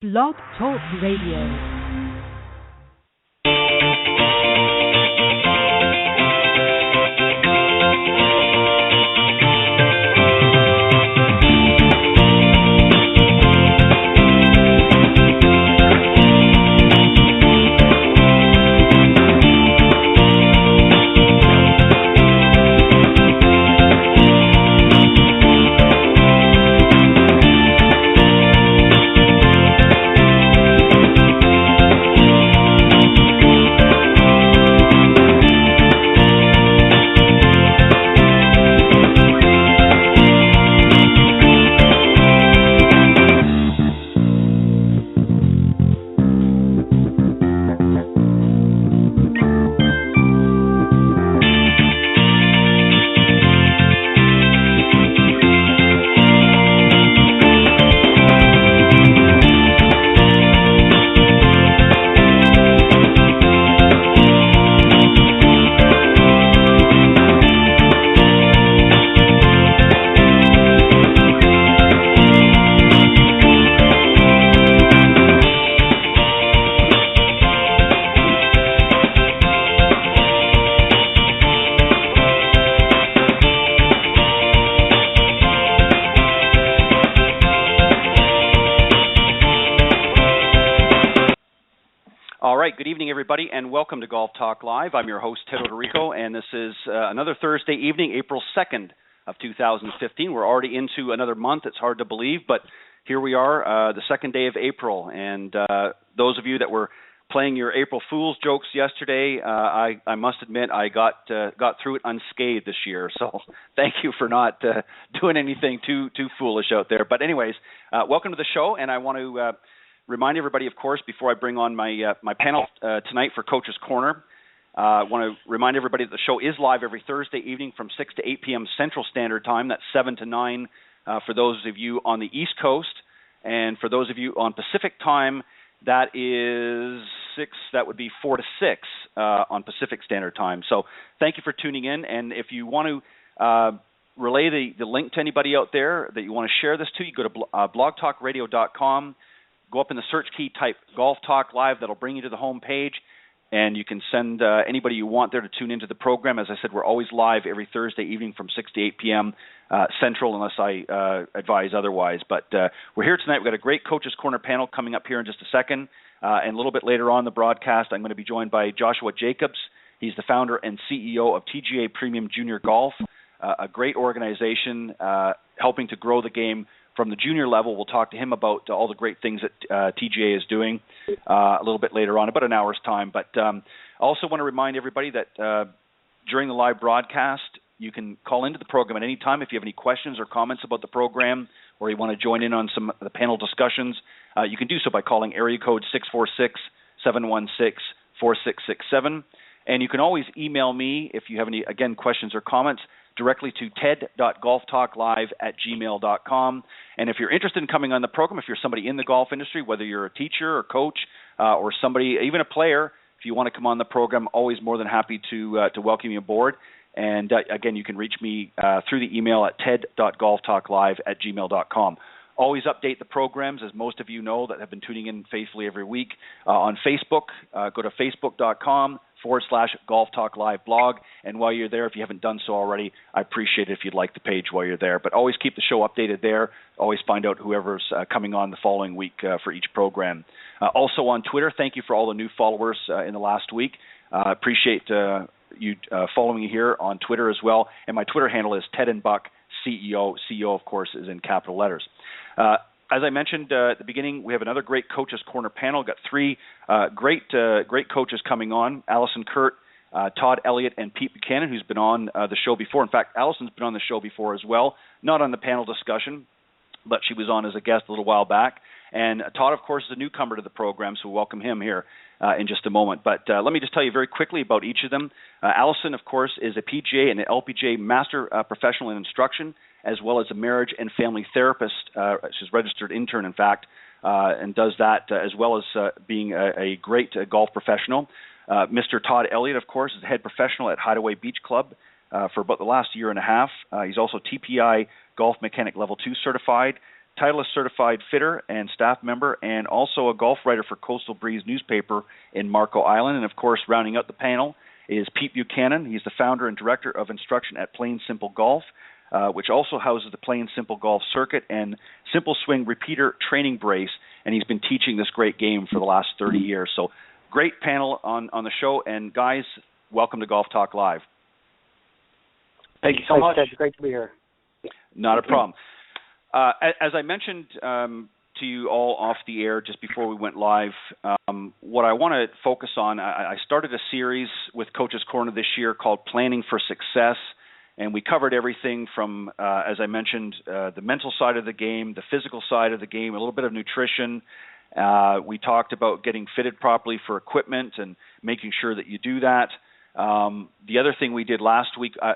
Blog Talk Radio. Good evening, everybody, and welcome to Golf Talk Live. I'm your host, Ted Odorico, and this is another Thursday evening, April 2nd of 2015. We're already into another month. It's hard to believe, but here we are, the second day of April. And those of you that were playing your April Fool's jokes yesterday, I must admit I got through it unscathed this year. So thank you for not doing anything too foolish out there. But anyways, welcome to the show, and I want to remind everybody, of course, before I bring on my panel tonight for Coach's Corner, I want to remind everybody that the show is live every Thursday evening from 6 to 8 p.m. Central Standard Time. That's 7 to 9 for those of you on the East Coast. And for those of you on Pacific Time, that is 6, that would be 4 to 6 on Pacific Standard Time. So thank you for tuning in. And if you want to relay the link to anybody out there that you want to share this to, you go to blogtalkradio.com. Go up in the search key, type Golf Talk Live. That'll bring you to the home page, and you can send anybody you want there to tune into the program. As I said, we're always live every Thursday evening from 6 to 8 p.m. Central, unless I advise otherwise. But we're here tonight. We've got a great Coach's Corner panel coming up here in just a second. And a little bit later on in the broadcast, I'm going to be joined by Joshua Jacobs. He's the founder and CEO of TGA Premium Junior Golf, a great organization helping to grow the game from the junior level. We'll talk to him about all the great things that TGA is doing a little bit later on, about an hour's time. But I also want to remind everybody that during the live broadcast, you can call into the program at any time if you have any questions or comments about the program, or you want to join in on some of the panel discussions. You can do so by calling area code 646-716-4667. And you can always email me if you have any, again, questions or comments, directly to ted.golftalklive@gmail.com. And if you're interested in coming on the program, if you're somebody in the golf industry, whether you're a teacher or coach or somebody, even a player, if you want to come on the program, always more than happy to welcome you aboard. And again, you can reach me through the email at ted.golftalklive@gmail.com. Always update the programs, as most of you know that have been tuning in faithfully every week, on Facebook. Go to facebook.com/Golf Talk Live blog. And while you're there, if you haven't done so already, I appreciate it if you'd like the page while you're there. But always keep the show updated there. Always find out whoever's coming on the following week for each program. Also on Twitter, thank you for all the new followers in the last week. Appreciate you following me here on Twitter as well. And my Twitter handle is Ted and Buck CEO. CEO, of course, is in capital letters. As I mentioned at the beginning, we have another great Coach's Corner panel. We've got three great coaches coming on: Allison Kurt, Todd Elliott, and Pete Buchanan, who's been on the show before. In fact, Allison's been on the show before as well, not on the panel discussion, but she was on as a guest a little while back. And Todd, of course, is a newcomer to the program, so we'll welcome him here in just a moment. But let me just tell you very quickly about each of them. Allison, of course, is a PGA and an LPGA Master Professional in Instruction, as well as a marriage and family therapist. She's a registered intern, in fact, and does that as well as being a great golf professional. Mr. Todd Elliott, of course, is the head professional at Hideaway Beach Club for about the last year and a half. He's also TPI Golf Mechanic Level 2 certified. Titleist certified fitter and staff member, and also a golf writer for Coastal Breeze newspaper in Marco Island. And of course, rounding out the panel is Pete Buchanan. He's the founder and director of instruction at Plain Simple Golf, which also houses the Plain Simple Golf Circuit and Simple Swing Repeater Training Brace, and he's been teaching this great game for the last 30 years. So great panel on the show, and guys, welcome to Golf Talk Live. Thank you so much. Ted. Great to be here. Not a problem. As I mentioned to you all off the air just before we went live, what I want to focus on, I started a series with Coach's Corner this year called Planning for Success, and we covered everything from, as I mentioned, the mental side of the game, the physical side of the game, a little bit of nutrition. We talked about getting fitted properly for equipment and making sure that you do that. The other thing we did last week, I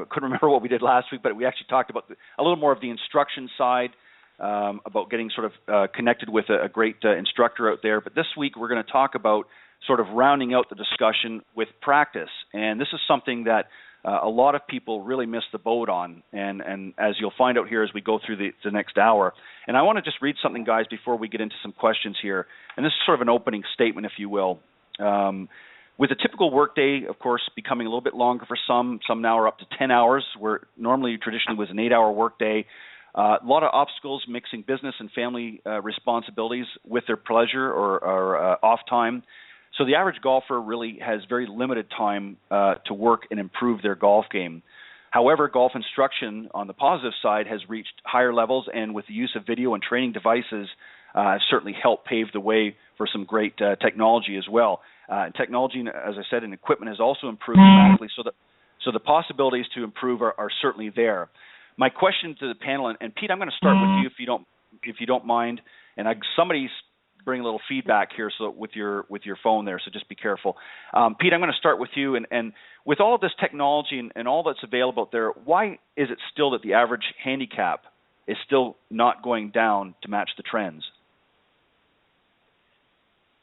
couldn't remember what we did last week, but we actually talked about a little more of the instruction side, about getting sort of connected with a great instructor out there. But this week we're going to talk about sort of rounding out the discussion with practice. And this is something that a lot of people really miss the boat on, and as you'll find out here as we go through the next hour. And I want to just read something, guys, before we get into some questions here. And this is sort of an opening statement, if you will. With a typical workday, of course, becoming a little bit longer for some now are up to 10 hours, where normally traditionally was an 8-hour workday. A lot of obstacles mixing business and family responsibilities with their pleasure or off time. So the average golfer really has very limited time to work and improve their golf game. However, golf instruction on the positive side has reached higher levels, and with the use of video and training devices have certainly helped pave the way for some great technology as well. Technology, as I said, and equipment has also improved dramatically, so the possibilities to improve are certainly there. My question to the panel, and Pete, I'm going to start with you if you don't mind, and somebody's bring a little feedback here, so with your phone there, so just be careful. Pete, I'm going to start with you, and with all of this technology and all that's available out there, why is it still that the average handicap is still not going down to match the trends?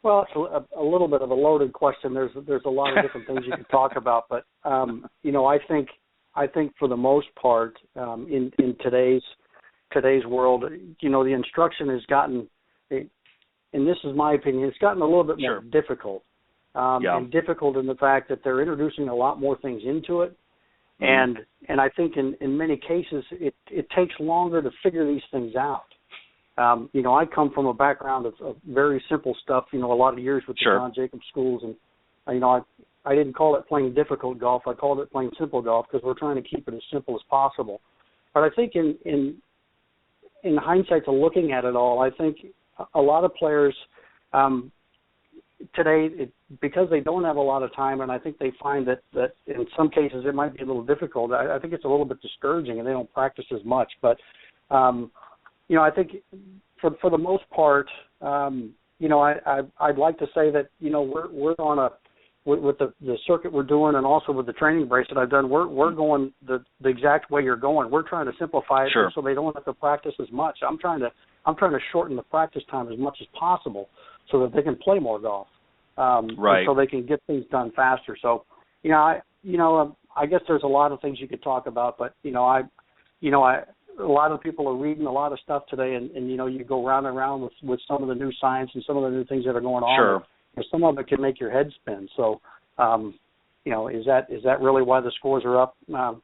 Well, it's a little bit of a loaded question. There's a lot of different things you could talk about, but I think for the most part, in today's world, the instruction has gotten, and this is my opinion, it's gotten a little bit more difficult, and difficult in the fact that they're introducing a lot more things into it, and I think in many cases it takes longer to figure these things out. I come from a background of very simple stuff, a lot of years with the John Jacobs schools, and I didn't call it playing difficult golf. I called it playing simple golf because we're trying to keep it as simple as possible. But I think in hindsight to looking at it all, I think a lot of players today, because they don't have a lot of time, and I think they find that in some cases it might be a little difficult. I think it's a little bit discouraging, and they don't practice as much. But I think for the most part, I'd like to say that we're on with the circuit we're doing, and also with the training brace that I've done, we're going the exact way you're going. We're trying to simplify it so they don't have to practice as much. I'm trying to shorten the practice time as much as possible so that they can play more golf, so they can get things done faster. So, I guess there's a lot of things you could talk about, but a lot of people are reading a lot of stuff today, and you go round and round with some of the new science and some of the new things that are going on. And some of it can make your head spin. So, is that really why the scores are up? I'm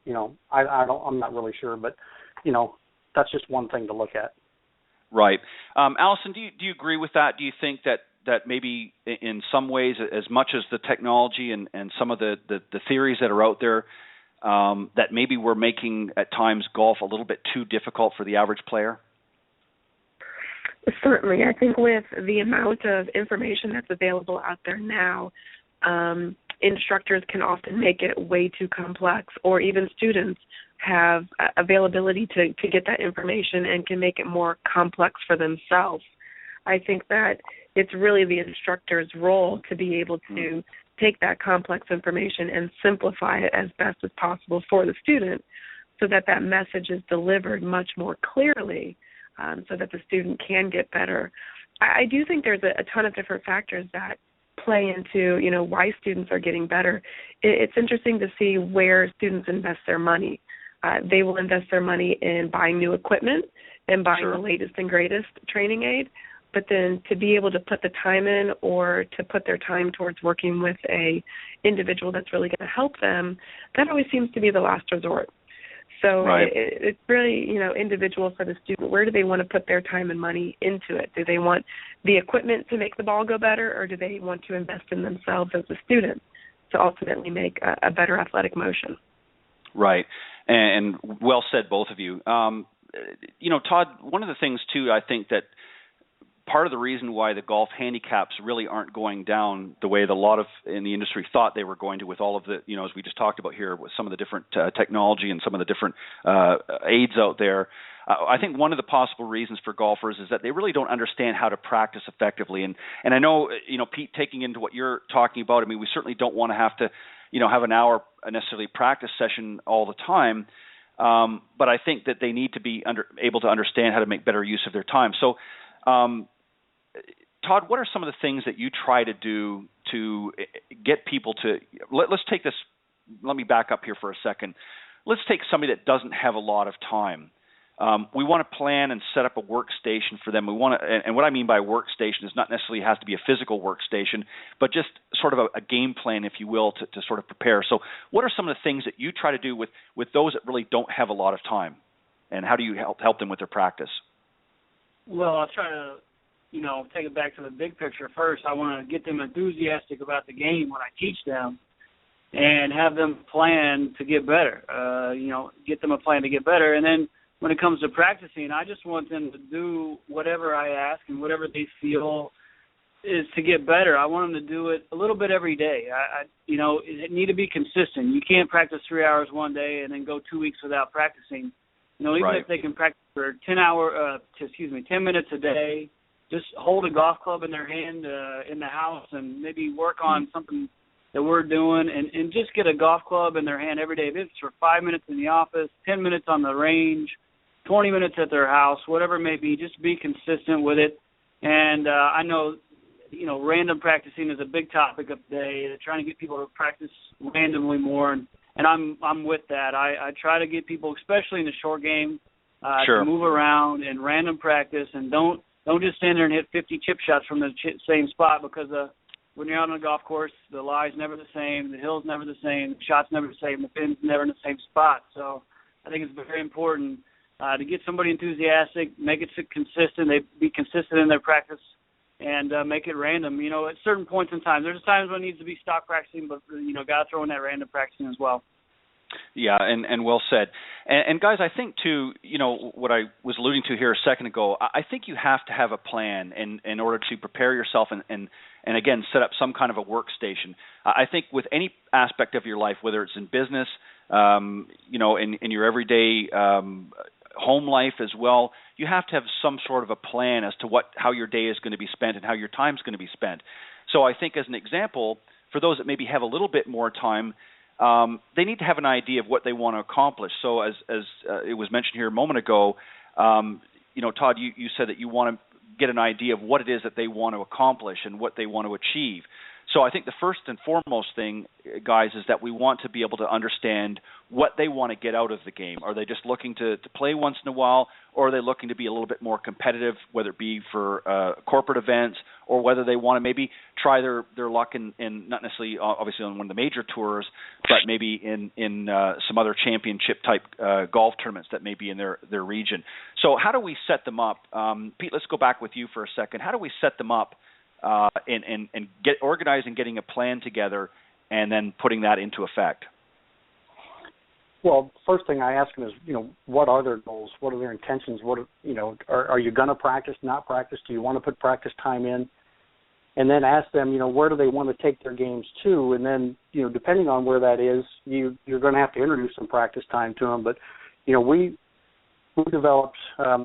not really sure, but that's just one thing to look at. Right, Allison, do you agree with that? Do you think that maybe in some ways, as much as the technology and some of the theories that are out there, that maybe we're making at times golf a little bit too difficult for the average player? Certainly. I think with the amount of information that's available out there now, instructors can often make it way too complex, or even students have availability to get that information and can make it more complex for themselves. I think that it's really the instructor's role to be able to take that complex information and simplify it as best as possible for the student, so that message is delivered much more clearly, so that the student can get better. I do think there's a ton of different factors that play into, why students are getting better. It's interesting to see where students invest their money. They will invest their money in buying new equipment, and buying the latest and greatest training aid. But then to be able to put the time in, or to put their time towards working with a individual that's really going to help them, that always seems to be the last resort. So it's really, individual for the student. Where do they want to put their time and money into it? Do they want the equipment to make the ball go better, or do they want to invest in themselves as a student to ultimately make a better athletic motion? Right. And well said, both of you. Todd, one of the things, too, I think that part of the reason why the golf handicaps really aren't going down the way that a lot of in the industry thought they were going to, with all of the, as we just talked about here, with some of the different technology and some of the different aids out there, I think one of the possible reasons for golfers is that they really don't understand how to practice effectively. And I know, Pete, taking into what you're talking about, I mean, we certainly don't want to have to, have an hour necessarily practice session all the time. But I think that they need to be able to understand how to make better use of their time. So, Todd, what are some of the things that you try to do to get people to let's take this. Let me back up here for a second. Let's take somebody that doesn't have a lot of time. We want to plan and set up a workstation for them. We want to, and what I mean by workstation is not necessarily has to be a physical workstation, but just sort of a game plan, if you will, to sort of prepare. So, what are some of the things that you try to do with those that really don't have a lot of time, and how do you help them with their practice? Well, I'll try to, take it back to the big picture first. I want to get them enthusiastic about the game when I teach them, and have them plan to get better. Get them a plan to get better, and then when it comes to practicing, I just want them to do whatever I ask and whatever they feel is to get better. I want them to do it a little bit every day. It need to be consistent. You can't practice 3 hours one day and then go 2 weeks without practicing. Even if they can practice for 10 minutes a day, just hold a golf club in their hand in the house and maybe work on something that we're doing, and just get a golf club in their hand every day. If it's for 5 minutes in the office, 10 minutes on the range, 20 minutes at their house, whatever it may be, just be consistent with it. And I know, random practicing is a big topic of the day, trying to get people to practice randomly more, and I'm with that. I try to get people, especially in the short game, to move around and random practice, and don't just stand there and hit 50 chip shots from the same spot, because when you're out on a golf course, the lie's never the same, the hill's never the same, the shot's never the same, the pin's never in the same spot. So I think it's very important to get somebody enthusiastic, make it consistent, they be consistent in their practice, and make it random. At certain points in time, there's times when it needs to be stock practicing, but got to throw in that random practicing as well. Yeah, and well said. And guys, I think too, what I was alluding to here a second ago, I think you have to have a plan in order to prepare yourself and again, set up some kind of a workstation. I think with any aspect of your life, whether it's in business, in your everyday home life as well, you have to have some sort of a plan as to how your day is going to be spent and how your time is going to be spent. So I think as an example, for those that maybe have a little bit more time, they need to have an idea of what they want to accomplish. So as it was mentioned here a moment ago, Todd, you said that you want to get an idea of what it is that they want to accomplish and what they want to achieve. So I think the first and foremost thing, guys, is that we want to be able to understand what they want to get out of the game. Are they just looking to play once in a while, or are they looking to be a little bit more competitive, whether it be for corporate events, or whether they want to maybe try their luck in not necessarily obviously on one of the major tours, but maybe in some other championship type golf tournaments that may be in their region. So how do we set them up? Pete, let's go back with you for a second. How do we set them up and get organized and getting a plan together and then putting that into effect? Well, first thing I ask them is, what are their goals? What are their intentions? Are you going to practice, not practice? Do you want to put practice time in? And then ask them, where do they want to take their games to? And then, depending on where that is, you're going to have to introduce some practice time to them. But, we developed,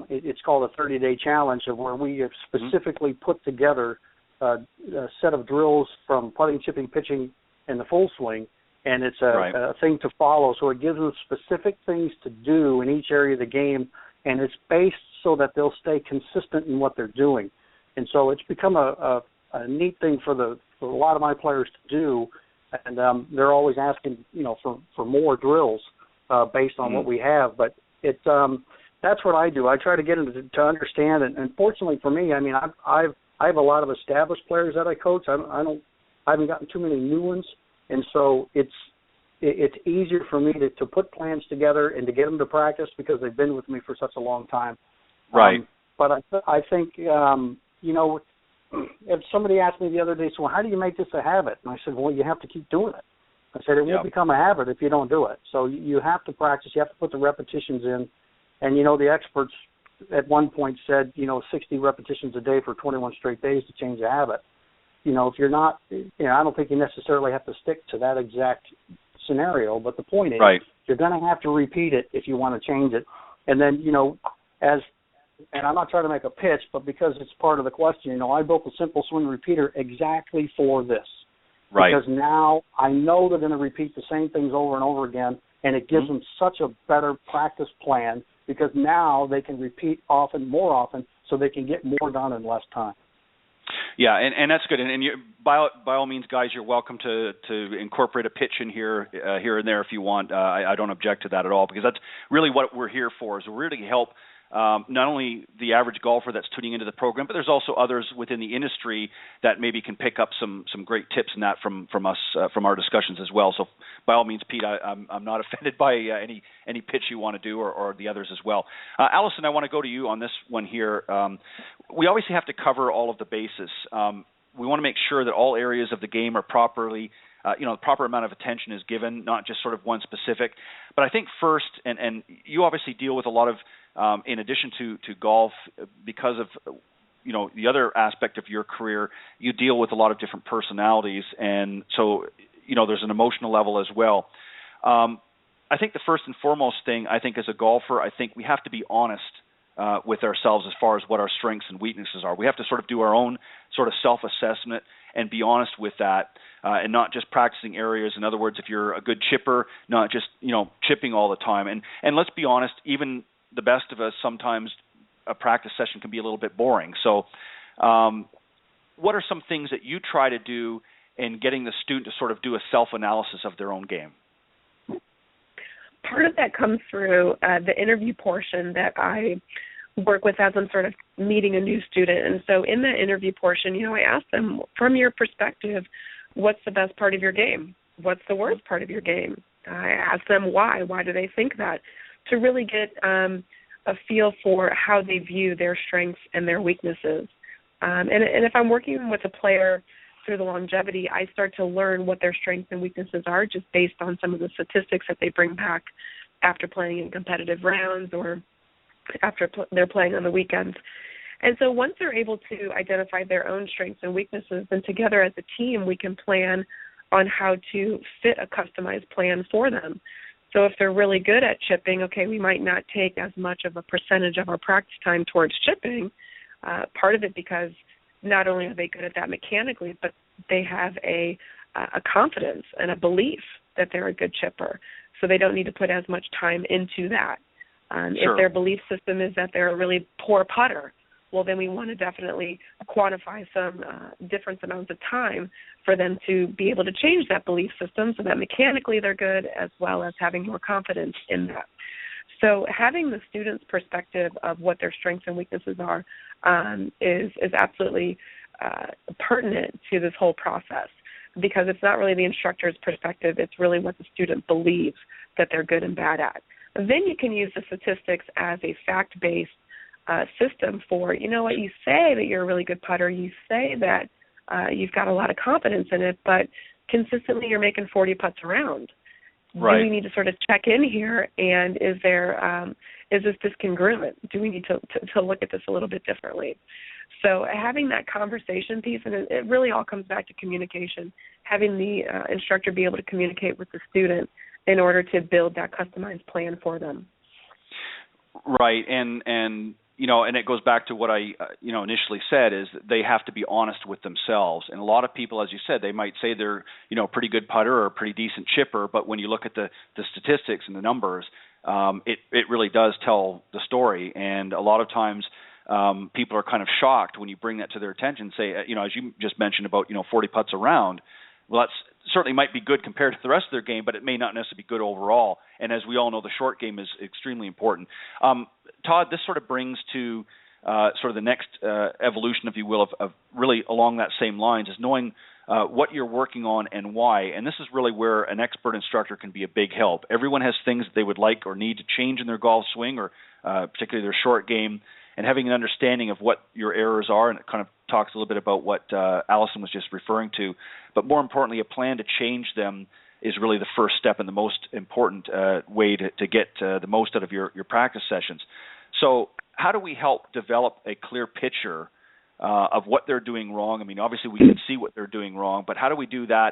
it's called a 30-day challenge, of where we have specifically put together a set of drills from putting, chipping, pitching, and the full swing, and it's a thing to follow. So it gives them specific things to do in each area of the game, and it's based so that they'll stay consistent in what they're doing. And so it's become a neat thing for a lot of my players to do, and they're always asking, for more drills based on what we have. But it's that's what I do. I try to get them to understand, and fortunately for me, I mean, I have a lot of established players that I coach. I haven't gotten too many new ones, and so it's easier for me to put plans together and to get them to practice because they've been with me for such a long time. Right. But I think if somebody asked me the other day, so how do you make this a habit? And I said, well, you have to keep doing it. I said, it won't become a habit if you don't do it. So you have to practice. You have to put the repetitions in. And, the experts at one point said, 60 repetitions a day for 21 straight days to change a habit. If you're not, I don't think you necessarily have to stick to that exact scenario. But the point is, you're going to have to repeat it if you want to change it. And then, and I'm not trying to make a pitch, but because it's part of the question, I built a simple swing repeater exactly for this. Right. Because now I know they're going to repeat the same things over and over again, and it gives them such a better practice plan because now they can repeat more often, so they can get more done in less time. Yeah, and that's good. And you, by all means, guys, you're welcome to incorporate a pitch in here and there if you want. I don't object to that at all because that's really what we're here for, is we're here to help not only the average golfer that's tuning into the program, but there's also others within the industry that maybe can pick up some great tips in that from us, from our discussions as well. So by all means, Pete, I'm not offended by any pitch you want to do or the others as well. Allison, I want to go to you on this one here. We obviously have to cover all of the bases. We want to make sure that all areas of the game are properly the proper amount of attention is given, not just sort of one specific. But I think first, and you obviously deal with a lot of, in addition to golf, because of the other aspect of your career, you deal with a lot of different personalities, and so there's an emotional level as well. I think the first and foremost thing, I think as a golfer, I think we have to be honest with ourselves as far as what our strengths and weaknesses are. We have to sort of do our own sort of self-assessment and be honest with that, and not just practicing areas. In other words, if you're a good chipper, not just chipping all the time. And let's be honest, even the best of us, sometimes a practice session can be a little bit boring. So what are some things that you try to do in getting the student to sort of do a self-analysis of their own game? Part of that comes through the interview portion that I work with as I'm sort of meeting a new student. And so in that interview portion, I ask them, from your perspective, what's the best part of your game? What's the worst part of your game? I ask them why. Why do they think that? To really get a feel for how they view their strengths and their weaknesses. And if I'm working with a player through the longevity, I start to learn what their strengths and weaknesses are just based on some of the statistics that they bring back after playing in competitive rounds or after they're playing on the weekends. And so once they're able to identify their own strengths and weaknesses, then together as a team we can plan on how to fit a customized plan for them. So if they're really good at chipping, okay, we might not take as much of a percentage of our practice time towards chipping, part of it because not only are they good at that mechanically, but they have a confidence and a belief that they're a good chipper. So they don't need to put as much time into that. Sure. If their belief system is that they're a really poor putter, well, then we want to definitely quantify some different amounts of time for them to be able to change that belief system so that mechanically they're good, as well as having more confidence in that. So having the student's perspective of what their strengths and weaknesses are is absolutely pertinent to this whole process, because it's not really the instructor's perspective, it's really what the student believes that they're good and bad at. Then you can use the statistics as a fact-based system for, what, you say that you're a really good putter, you say that you've got a lot of confidence in it, but consistently you're making 40 putts around. Right. Do we need to sort of check in here, and is this discongruent? Do we need to look at this a little bit differently? So having that conversation piece, and it really all comes back to communication, having the instructor be able to communicate with the student in order to build that customized plan for them. Right, and it goes back to what I initially said, is that they have to be honest with themselves. And a lot of people, as you said, they might say they're a pretty good putter or a pretty decent chipper, but when you look at the statistics and the numbers, it really does tell the story. And a lot of times people are kind of shocked when you bring that to their attention. Say, as you just mentioned about 40 putts around. Well, that's certainly might be good compared to the rest of their game, but it may not necessarily be good overall. And as we all know, the short game is extremely important. Todd, this sort of brings to sort of the next evolution, if you will, of really along that same lines, is knowing what you're working on and why. And this is really where an expert instructor can be a big help. Everyone has things that they would like or need to change in their golf swing, or particularly their short game, and having an understanding of what your errors are, and it kind of talks a little bit about what Allison was just referring to. But more importantly, a plan to change them is really the first step and the most important way to get the most out of your practice sessions. So how do we help develop a clear picture of what they're doing wrong? I mean, obviously we can see what they're doing wrong, but how do we do that?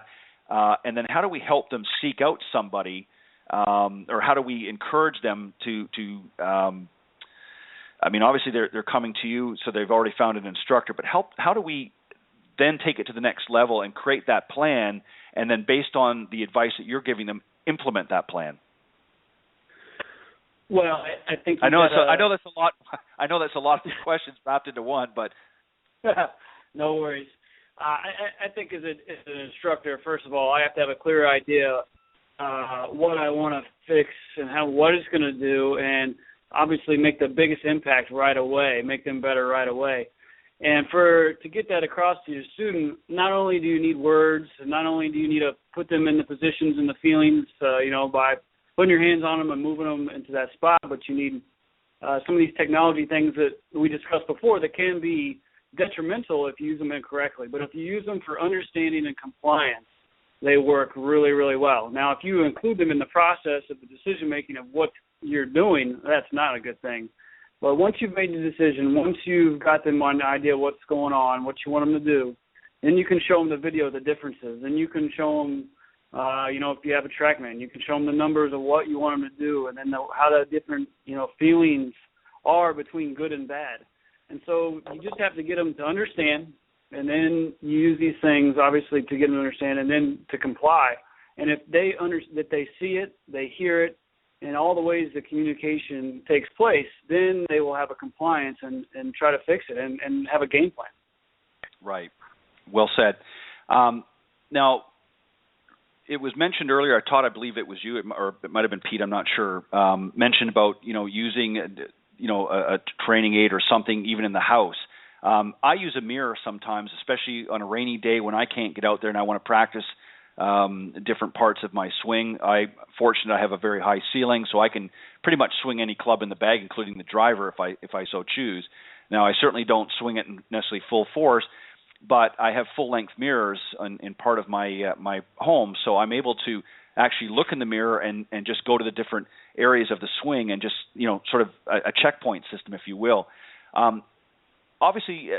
And then how do we help them seek out somebody, or how do we encourage them to I mean, obviously they're coming to you, so they've already found an instructor, but how do we then take it to the next level and create that plan, and then based on the advice that you're giving them, implement that plan? Well, I think I know that's a lot. I know that's a lot of questions wrapped into one, but no worries. I think as an instructor, first of all, I have to have a clear idea what I want to fix and what it's going to do, and obviously make the biggest impact right away, make them better right away. And to get that across to your student, not only do you need words, and not only do you need to put them in the positions and the feelings, by putting your hands on them and moving them into that spot, but you need some of these technology things that we discussed before that can be detrimental if you use them incorrectly. But if you use them for understanding and compliance, they work really, really well. Now, if you include them in the process of the decision-making of what you're doing, that's not a good thing. But once you've made the decision, once you've got them on the idea of what's going on, what you want them to do, then you can show them the video of the differences. Then you can show them, if you have a TrackMan, you can show them the numbers of what you want them to do, and then how the different, feelings are between good and bad. And so you just have to get them to understand, and then you use these things, obviously, to get them to understand and then to comply. And if that they see it, they hear it, in all the ways that communication takes place, then they will have a compliance and try to fix it and have a game plan. Right. Well said. Now, it was mentioned earlier, Todd, I believe it was you, or it might have been Pete, I'm not sure, mentioned about, using, a training aid or something even in the house. I use a mirror sometimes, especially on a rainy day when I can't get out there and I want to practice different parts of my swing. Fortunately, I have a very high ceiling, so I can pretty much swing any club in the bag, including the driver, if I so choose. Now, I certainly don't swing it in necessarily full force, but I have full-length mirrors in part of my my home, so I'm able to actually look in the mirror and just go to the different areas of the swing and just, sort of a checkpoint system, if you will. Obviously,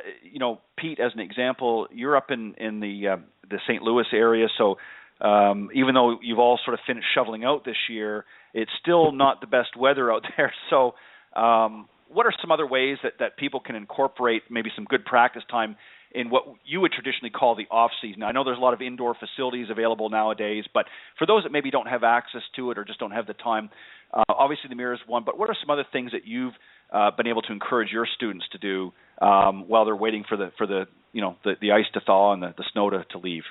Pete, as an example, you're up in the St. Louis area, so even though you've all sort of finished shoveling out this year, it's still not the best weather out there. So what are some other ways that people can incorporate maybe some good practice time in what you would traditionally call the off-season? I know there's a lot of indoor facilities available nowadays, but for those that maybe don't have access to it or just don't have the time, obviously the mirror is one, but what are some other things that you've been able to encourage your students to do while they're waiting for the ice to thaw and the snow to leave?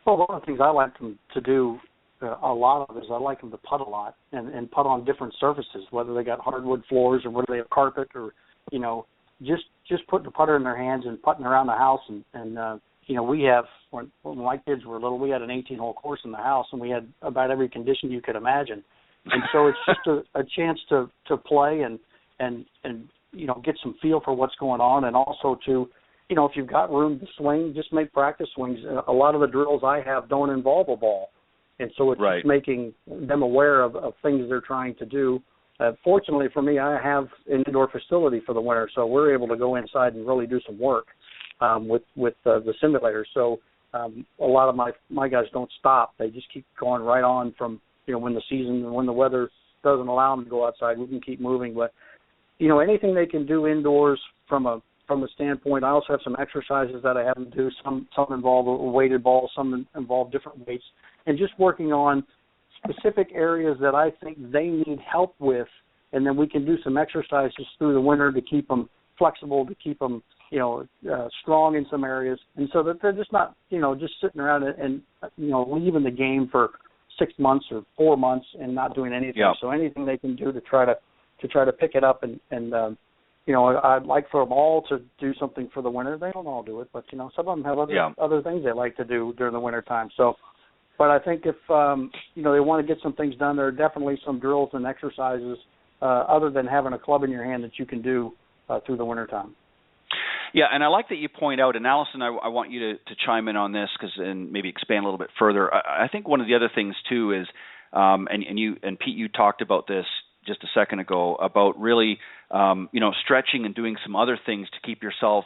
Well, one of the things I like them to do a lot of is I like them to putt a lot and putt on different surfaces, whether they got hardwood floors or whether they have carpet or, just putting the putter in their hands and putting around the house. And we have, when my kids were little, we had an 18-hole course in the house, and we had about every condition you could imagine. And so it's just a chance to play and get some feel for what's going on, and also to, if you've got room to swing, just make practice swings. A lot of the drills I have don't involve a ball, and so it's right. Just making them aware of things they're trying to do. Fortunately for me, I have an indoor facility for the winter, so we're able to go inside and really do some work with the simulator. So a lot of my guys don't stop; they just keep going right on from when the season and when the weather doesn't allow them to go outside, we can keep moving. But anything they can do indoors from a standpoint. I also have some exercises that I have them do. Some involve a weighted ball, some involve different weights, and just working on specific areas that I think they need help with, and then we can do some exercises through the winter to keep them flexible, to keep them strong in some areas, and so that they're just not, just sitting around and leaving the game for 6 months or 4 months and not doing anything. Yeah. So anything they can do to try to pick it up and I'd like for them all to do something for the winter. They don't all do it, but some of them have other things they like to do during the winter time. So, but I think if they want to get some things done, there are definitely some drills and exercises other than having a club in your hand that you can do through the winter time. Yeah, and I like that you point out, and Allison, I want you to chime in on this and maybe expand a little bit further. I think one of the other things too is, and you and Pete, you talked about this just a second ago about really, stretching and doing some other things to keep yourself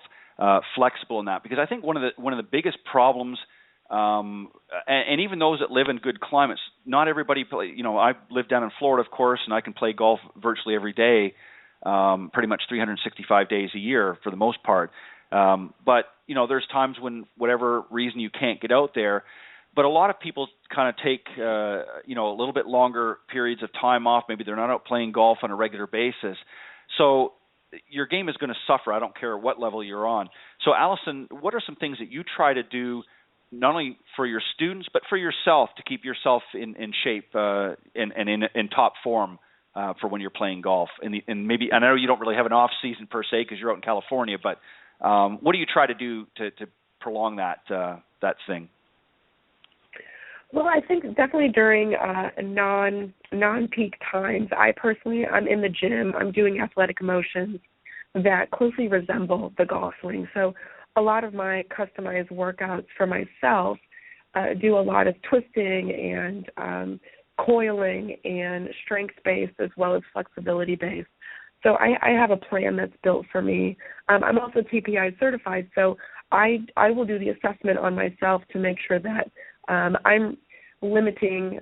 flexible in that, because I think one of the biggest problems, and even those that live in good climates, not everybody play. I live down in Florida, of course, and I can play golf virtually every day. Pretty much 365 days a year for the most part. But, there's times when whatever reason you can't get out there. But a lot of people kind of take, a little bit longer periods of time off. Maybe they're not out playing golf on a regular basis. So your game is going to suffer. I don't care what level you're on. So, Allison, what are some things that you try to do not only for your students but for yourself to keep yourself in shape and in top form for when you're playing golf? And maybe, I know you don't really have an off season per se because you're out in California, but what do you try to do to prolong that thing? Well, I think definitely during non-peak times, I'm in the gym. I'm doing athletic motions that closely resemble the golf swing. So a lot of my customized workouts for myself do a lot of twisting and coiling and strength-based as well as flexibility-based. So I have a plan that's built for me. I'm also TPI certified, so I will do the assessment on myself to make sure that I'm limiting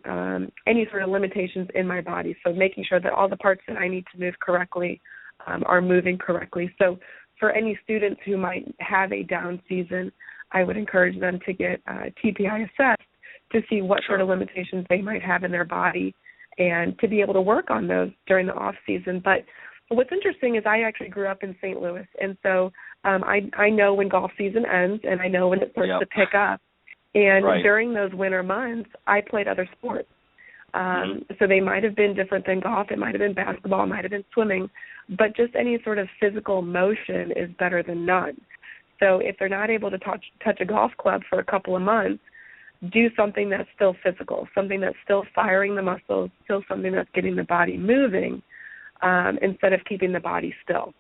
any sort of limitations in my body, so making sure that all the parts that I need to move correctly are moving correctly. So for any students who might have a down season, I would encourage them to get TPI assessed to see what sort of limitations they might have in their body and to be able to work on those during the off season. But what's interesting is I actually grew up in St. Louis, and so I know when golf season ends and I know when it starts to pick up. And during those winter months, I played other sports. So they might have been different than golf. It might have been basketball. It might have been swimming. But just any sort of physical motion is better than none. So if they're not able to touch a golf club for a couple of months, do something that's still physical, something that's still firing the muscles, still something that's getting the body moving instead of keeping the body still.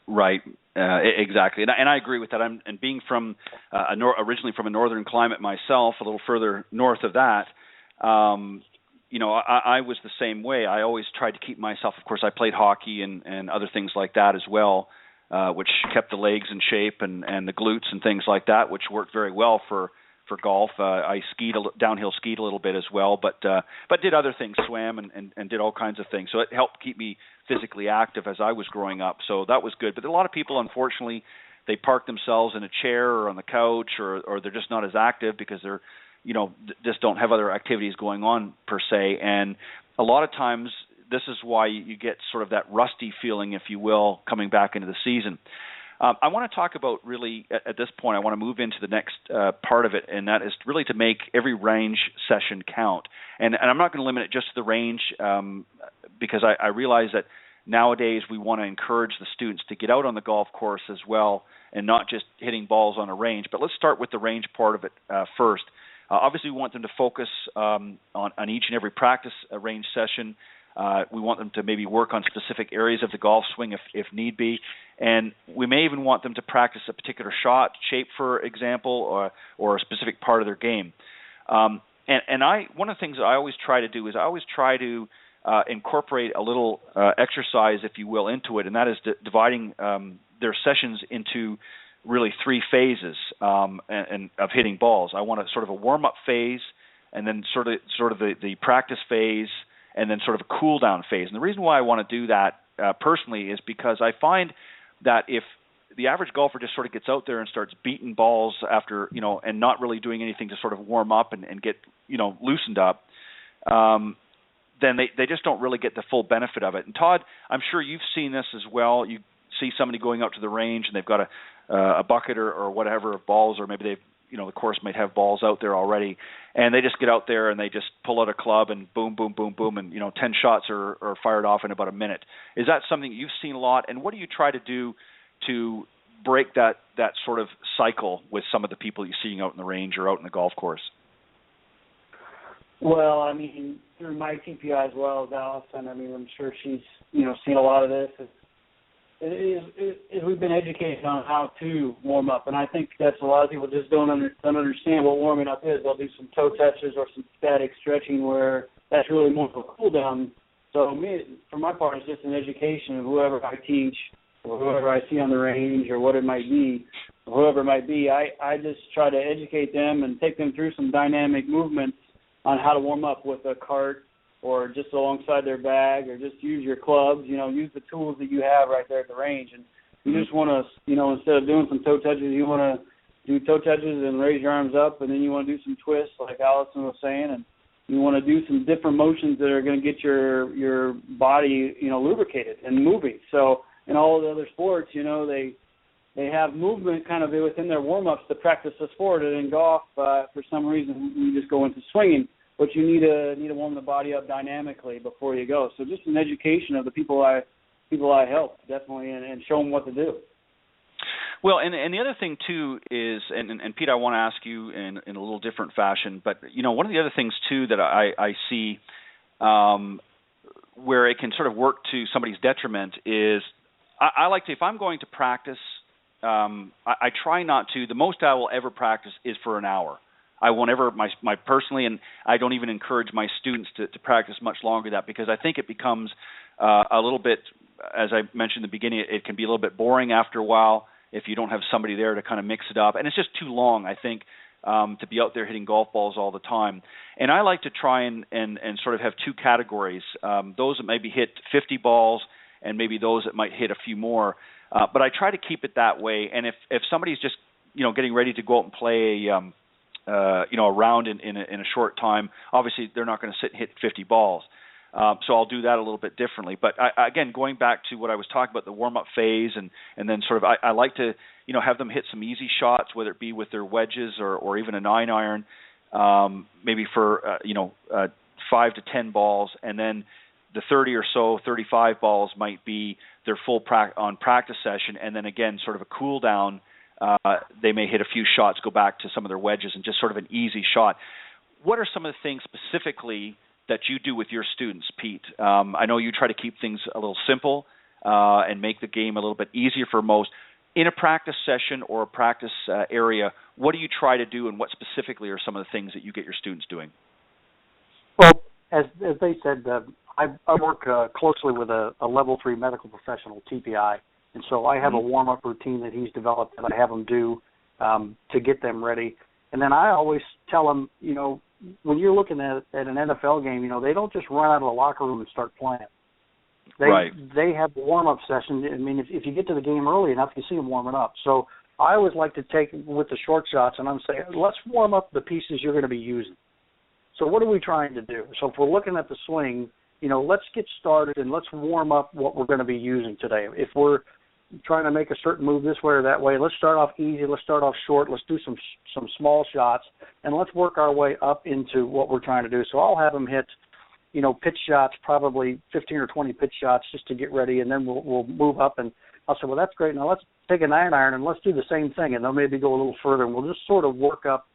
Right, exactly, and I agree with that. And being from originally from a northern climate myself, a little further north of that, I was the same way. I always tried to keep myself. Of course, I played hockey and other things like that as well, which kept the legs in shape and the glutes and things like that, which worked very well for golf. I downhill skied a little bit as well, but did other things, swam and did all kinds of things. So it helped keep me physically active as I was growing up. So that was good. But a lot of people, unfortunately, they park themselves in a chair or on the couch, or they're just not as active because they're, just don't have other activities going on per se. And a lot of times this is why you get sort of that rusty feeling, if you will, coming back into the season. I want to talk about really, at this point, I want to move into the next part of it, and that is really to make every range session count. And I'm not going to limit it just to the range because I realize that nowadays we want to encourage the students to get out on the golf course as well and not just hitting balls on a range. But let's start with the range part of it first. Obviously, we want them to focus on each and every practice range session. We want them to maybe work on specific areas of the golf swing if need be. And we may even want them to practice a particular shot, shape, for example, or a specific part of their game. And one of the things that I always try to do is I always try to incorporate a little exercise, if you will, into it, and that is dividing their sessions into really three phases and of hitting balls. I want a sort of a warm-up phase, and then sort of the practice phase, and then sort of a cool-down phase. And the reason why I want to do that personally is because I find that if the average golfer just sort of gets out there and starts beating balls after, and not really doing anything to sort of warm up and get, loosened up, then they just don't really get the full benefit of it. And Todd, I'm sure you've seen this as well. see somebody going out to the range and they've got a bucket or whatever of balls, or maybe the course might have balls out there already, and they just get out there and they just pull out a club and boom, boom, boom, boom, and 10 shots are fired off in about a minute. Is that something you've seen a lot? And what do you try to do to break that sort of cycle with some of the people you're seeing out in the range or out in the golf course? Well, I mean, through my TPI as well as Allison, I mean, I'm sure she's, seen a lot of this. We've been educated on how to warm up, and I think that's a lot of people just don't understand what warming up is. They'll do some toe touches or some static stretching where that's really more of a cool down. So for my part, it's just an education of whoever I teach or whoever I see on the range or what it might be, or whoever it might be. I just try to educate them and take them through some dynamic movements on how to warm up with a cart or just alongside their bag, or just use your clubs, use the tools that you have right there at the range. And you just want to, instead of doing some toe touches, you want to do toe touches and raise your arms up, and then you want to do some twists like Allison was saying, and you want to do some different motions that are going to get your body, lubricated and moving. So in all the other sports, they have movement kind of within their warm-ups to practice the sport, and in golf, for some reason, you just go into swinging. But you need to warm the body up dynamically before you go. So just an education of the people I help, definitely, and show them what to do. Well, and the other thing too is, and Pete, I want to ask you in a little different fashion, but one of the other things too that I see where it can sort of work to somebody's detriment is I like to, if I'm going to practice, I try not to. The most I will ever practice is for an hour. I won't ever, my personally, and I don't even encourage my students to practice much longer than that, because I think it becomes a little bit, as I mentioned in the beginning, it can be a little bit boring after a while if you don't have somebody there to kind of mix it up. And it's just too long, I think, to be out there hitting golf balls all the time. And I like to try and sort of have two categories, those that maybe hit 50 balls and maybe those that might hit a few more. But I try to keep it that way. And if somebody's just, getting ready to go out and play a round in a short time, obviously they're not going to sit and hit 50 balls. So I'll do that a little bit differently. But again, going back to what I was talking about, the warm-up phase, and then sort of I like to, have them hit some easy shots, whether it be with their wedges or even a 9-iron, maybe for, 5 to 10 balls, and then the 30 or so, 35 balls might be their full practice session, and then again, sort of a cool down. They may hit a few shots, go back to some of their wedges, and just sort of an easy shot. What are some of the things specifically that you do with your students, Pete? I know you try to keep things a little simple and make the game a little bit easier for most. In a practice session or a practice area, what do you try to do, and what specifically are some of the things that you get your students doing? Well, as they said, I work closely with a level 3 medical professional, TPI, and so I have a warm-up routine that he's developed that I have them do to get them ready. And then I always tell them, when you're looking at an NFL game, they don't just run out of the locker room and start playing. They have a warm-up session. I mean, if you get to the game early enough, you see them warming up. So I always like to take with the short shots, and I'm saying, let's warm up the pieces you're going to be using. So what are we trying to do? So if we're looking at the swing, let's get started and let's warm up what we're going to be using today. If we're trying to make a certain move this way or that way, let's start off easy, let's start off short, let's do some small shots, and let's work our way up into what we're trying to do. So I'll have them hit, pitch shots, probably 15 or 20 pitch shots just to get ready, and then we'll move up, and I'll say, well, that's great. Now let's take a 9-iron and let's do the same thing, and they'll maybe go a little further, and we'll just sort of work up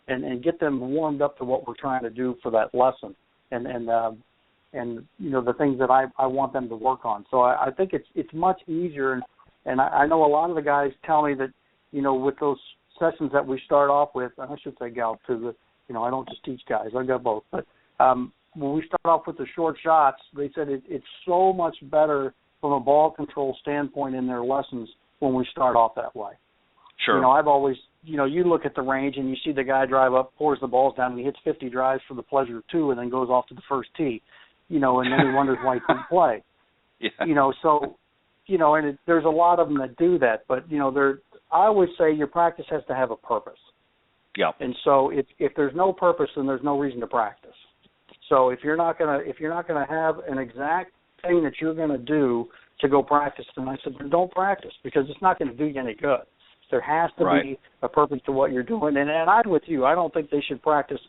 and get them warmed up to what we're trying to do for that lesson, and the things that I want them to work on. So I think it's much easier, and I know a lot of the guys tell me that, with those sessions that we start off with, and I should say gals too, I don't just teach guys, I got both, but when we start off with the short shots, they said it's so much better from a ball control standpoint in their lessons when we start off that way. Sure. I've always, you look at the range and you see the guy drive up, pours the balls down, and he hits 50 drives for the pleasure of 2 and then goes off to the first tee, and then he wonders why he can't play. Yeah. So, and there's a lot of them that do that, but, I always say your practice has to have a purpose. Yeah. And so if there's no purpose, then there's no reason to practice. So if you're not gonna have an exact thing that you're gonna do to go practice. And I said, then don't practice because it's not going to do you any good. There has to be a purpose to what you're doing. And I'm with you. I don't think they should practice,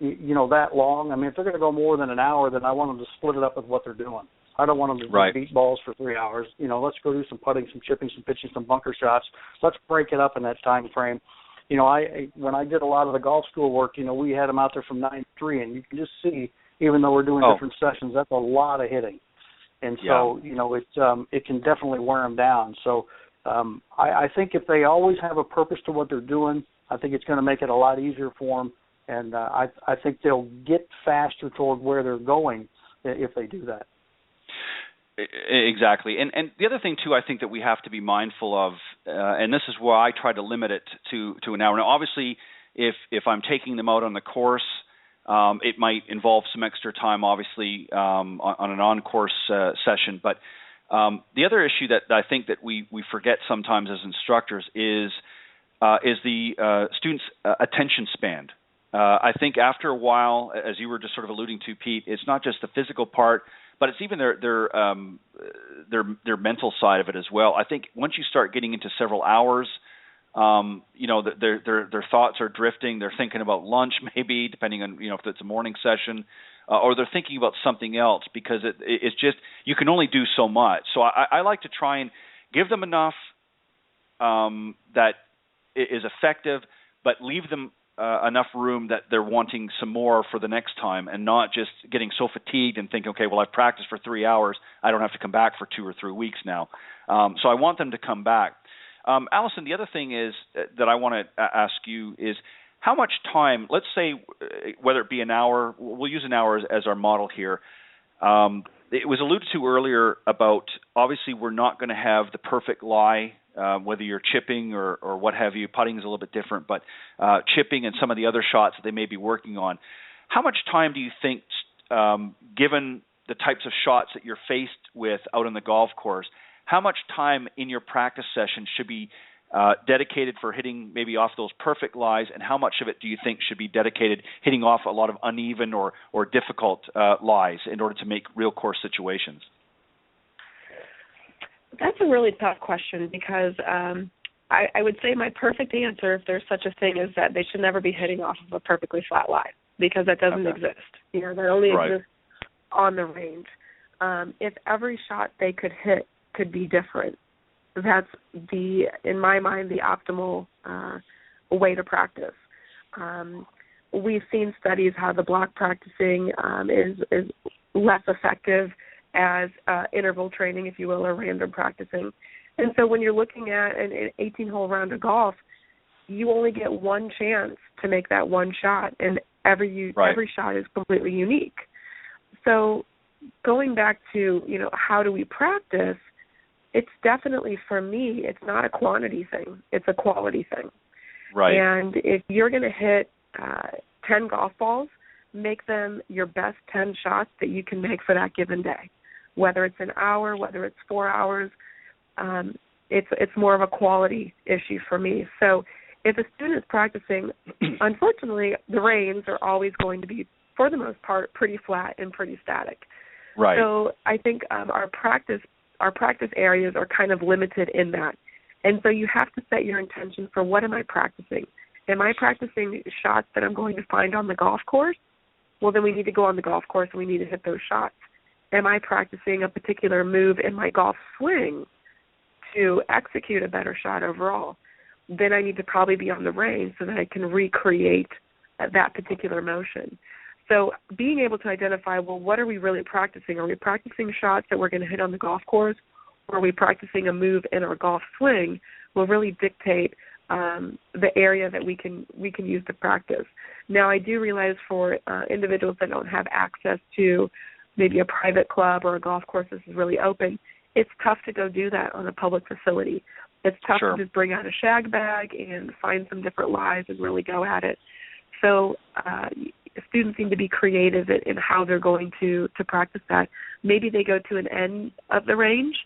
that long. I mean, if they're going to go more than an hour, then I want them to split it up with what they're doing. I don't want them to just beat balls for 3 hours. Let's go do some putting, some chipping, some pitching, some bunker shots. Let's break it up in that time frame. When I did a lot of the golf school work, we had them out there from 9 to 3, and you can just see, even though we're doing different sessions, that's a lot of hitting. And so, it can definitely wear them down. So I think if they always have a purpose to what they're doing, I think it's going to make it a lot easier for them. And I think they'll get faster toward where they're going if they do that. Exactly. And the other thing, too, I think that we have to be mindful of, and this is why I try to limit it to an hour. Now, obviously, if I'm taking them out on the course, it might involve some extra time, obviously, on an on-course session. But the other issue that I think that we forget sometimes as instructors is the student's attention span. I think after a while, as you were just sort of alluding to, Pete, it's not just the physical part, but it's even their mental side of it as well. I think once you start getting into several hours, their thoughts are drifting. They're thinking about lunch, maybe, depending on if it's a morning session, or they're thinking about something else because it's just you can only do so much. So I like to try and give them enough that is effective, but leave them enough room that they're wanting some more for the next time and not just getting so fatigued and thinking, okay, well, I've practiced for 3 hours. I don't have to come back for 2 or 3 weeks now. So I want them to come back. Allison, the other thing is that I want to ask you is how much time, let's say, whether it be an hour, we'll use an hour as our model here. It was alluded to earlier about obviously we're not going to have the perfect lie, whether you're chipping or what have you. Putting is a little bit different, but chipping and some of the other shots that they may be working on. How much time do you think, given the types of shots that you're faced with out on the golf course, how much time in your practice session should be dedicated for hitting maybe off those perfect lies, and how much of it do you think should be dedicated hitting off a lot of uneven or difficult lies in order to make real course situations? That's a really tough question because I would say my perfect answer, if there's such a thing, is that they should never be hitting off of a perfectly flat lie because that doesn't exist. That only exists on the range. If every shot they could hit could be different, that's in my mind, the optimal way to practice. We've seen studies how the block practicing is less effective as interval training, if you will, or random practicing. And so when you're looking at an 18-hole round of golf, you only get one chance to make that one shot, and every shot is completely unique. So going back to, how do we practice, it's definitely, for me, it's not a quantity thing. It's a quality thing. Right. And if you're going to hit 10 golf balls, make them your best 10 shots that you can make for that given day. Whether it's an hour, whether it's 4 hours, it's more of a quality issue for me. So if a student is practicing, unfortunately, the reins are always going to be, for the most part, pretty flat and pretty static. Right. So I think our practice areas are kind of limited in that. And so you have to set your intention for what am I practicing? Am I practicing shots that I'm going to find on the golf course? Well, then we need to go on the golf course and we need to hit those shots. Am I practicing a particular move in my golf swing to execute a better shot overall? Then I need to probably be on the range so that I can recreate that particular motion. So being able to identify, well, what are we really practicing? Are we practicing shots that we're going to hit on the golf course, or are we practicing a move in our golf swing will really dictate the area that we can use to practice. Now, I do realize for individuals that don't have access to maybe a private club or a golf course this is really open, it's tough to go do that on a public facility. It's tough to just bring out a shag bag and find some different lies and really go at it. So students need to be creative in how they're going to practice that. Maybe they go to an end of the range.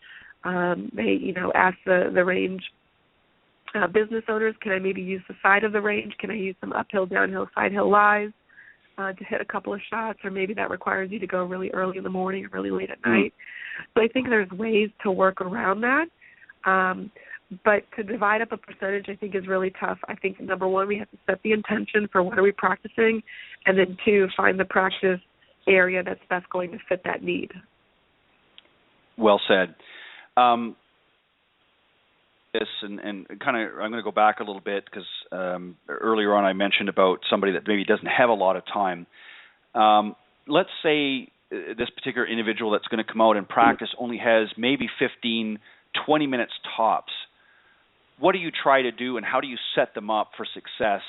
They, ask the range business owners, can I maybe use the side of the range? Can I use some uphill, downhill, side hill lies? to hit a couple of shots, or maybe that requires you to go really early in the morning or really late at night. So I think there's ways to work around that. But to divide up a percentage, I think, is really tough. I think, number one, we have to set the intention for what are we practicing, and then, two, find the practice area that's best going to fit that need. Well said. This and kind of, I'm going to go back a little bit because earlier on I mentioned about somebody that maybe doesn't have a lot of time. Let's say this particular individual that's going to come out and practice only has maybe 15, 20 minutes tops. What do you try to do, and how do you set them up for success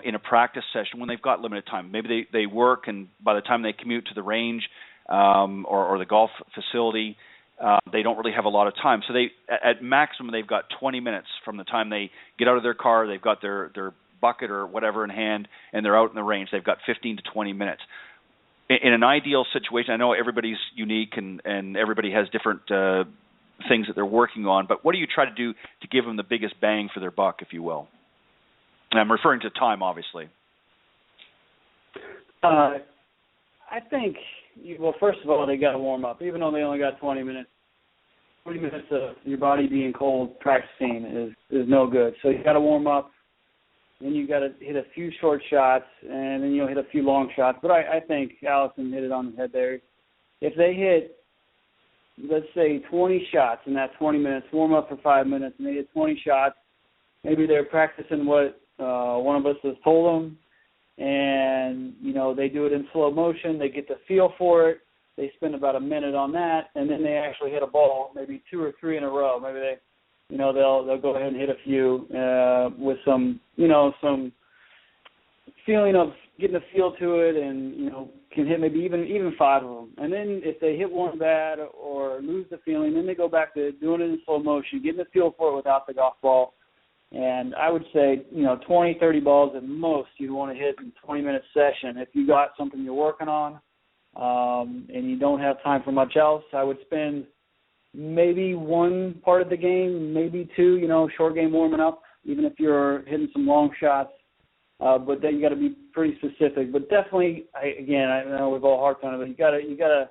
in a practice session when they've got limited time? Maybe they work, and by the time they commute to the range or the golf facility, they don't really have a lot of time. So they, at maximum, they've got 20 minutes from the time they get out of their car, they've got their bucket or whatever in hand, and they're out in the range. They've got 15 to 20 minutes. In an ideal situation, I know everybody's unique and everybody has different things that they're working on, but what do you try to do to give them the biggest bang for their buck, if you will? And I'm referring to time, obviously. I think, well, first of all, they got to warm up. Even though they only got 20 minutes, 20 minutes of your body being cold practicing is no good. So you got to warm up, then you got to hit a few short shots, and then you'll hit a few long shots. But I think Allison hit it on the head there. If they hit, let's say, 20 shots in that 20 minutes, warm up for 5 minutes, and they hit 20 shots, maybe they're practicing what one of us has told them, and, you know, they do it in slow motion. They get the feel for it. They spend about a minute on that, and then they actually hit a ball, maybe 2 or 3 in a row. Maybe they, you know, they'll go ahead and hit a few with some, you know, some feeling of getting a feel to it, and, you know, can hit maybe even 5 of them. And then if they hit one bad or lose the feeling, then they go back to doing it in slow motion, getting a feel for it without the golf ball. And I would say, you know, 20, 30 balls at most you'd want to hit in a 20-minute session. If you got something you're working on and you don't have time for much else, I would spend maybe one part of the game, maybe 2, you know, short game warming up, even if you're hitting some long shots. But then you got to be pretty specific. But definitely, I know we've all harped on it, but you got to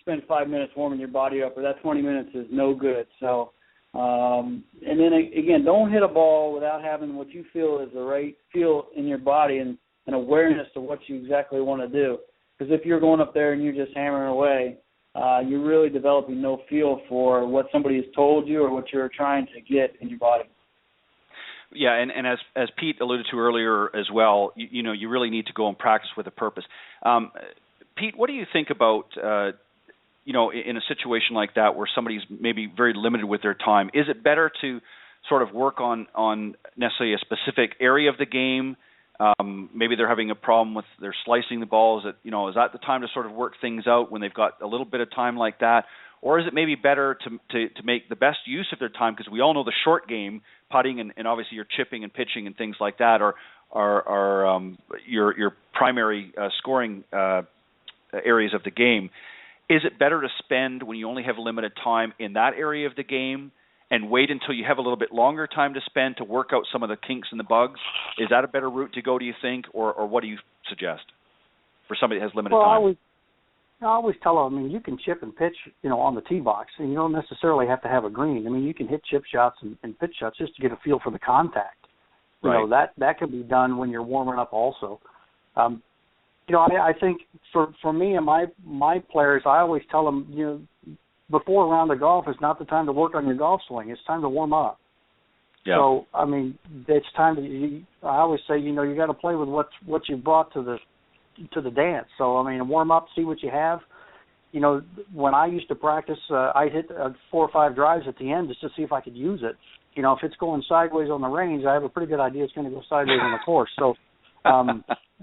spend 5 minutes warming your body up, or that 20 minutes is no good. So, and then again, don't hit a ball without having what you feel is the right feel in your body and awareness to what you exactly want to do. Because if you're going up there and you're just hammering away, you're really developing no feel for what somebody has told you or what you're trying to get in your body. Yeah, and as Pete alluded to earlier as well, you know, you really need to go and practice with a purpose. Pete, what do you think about, you know, in a situation like that where somebody's maybe very limited with their time? Is it better to sort of work on necessarily a specific area of the game? Maybe they're having a problem with they're slicing the balls. Is that the time to sort of work things out when they've got a little bit of time like that? Or is it maybe better to make the best use of their time? Because we all know the short game, putting and obviously your chipping and pitching and things like that are your primary scoring areas of the game. Is it better to spend, when you only have limited time, in that area of the game and wait until you have a little bit longer time to spend to work out some of the kinks and the bugs? Is that a better route to go, do you think, or what do you suggest for somebody that has limited time? I always tell them, I mean, you can chip and pitch, you know, on the tee box, and you don't necessarily have to have a green. I mean, you can hit chip shots and pitch shots just to get a feel for the contact. You know, that can be done when you're warming up also. You know, I think for me and my players, I always tell them, you know, before a round of golf is not the time to work on your golf swing. It's time to warm up. Yeah. So, I mean, it's time I always say, you know, you got to play with what you brought to the dance. So, I mean, warm up, see what you have. You know, when I used to practice, I'd hit 4 or 5 drives at the end just to see if I could use it. You know, if it's going sideways on the range, I have a pretty good idea it's going to go sideways on the course. So,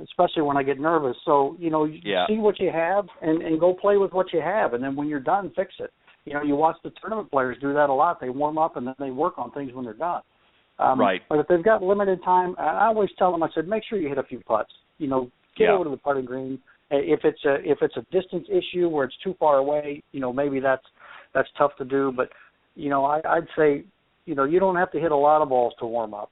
especially when I get nervous. So, you know, see what you have and go play with what you have. And then when you're done, fix it. You know, you watch the tournament players do that a lot. They warm up and then they work on things when they're done. But if they've got limited time, I always tell them, I said, make sure you hit a few putts. You know, get over to the putting green. If it's a distance issue where it's too far away, you know, maybe that's tough to do. But, you know, I'd say, you know, you don't have to hit a lot of balls to warm up.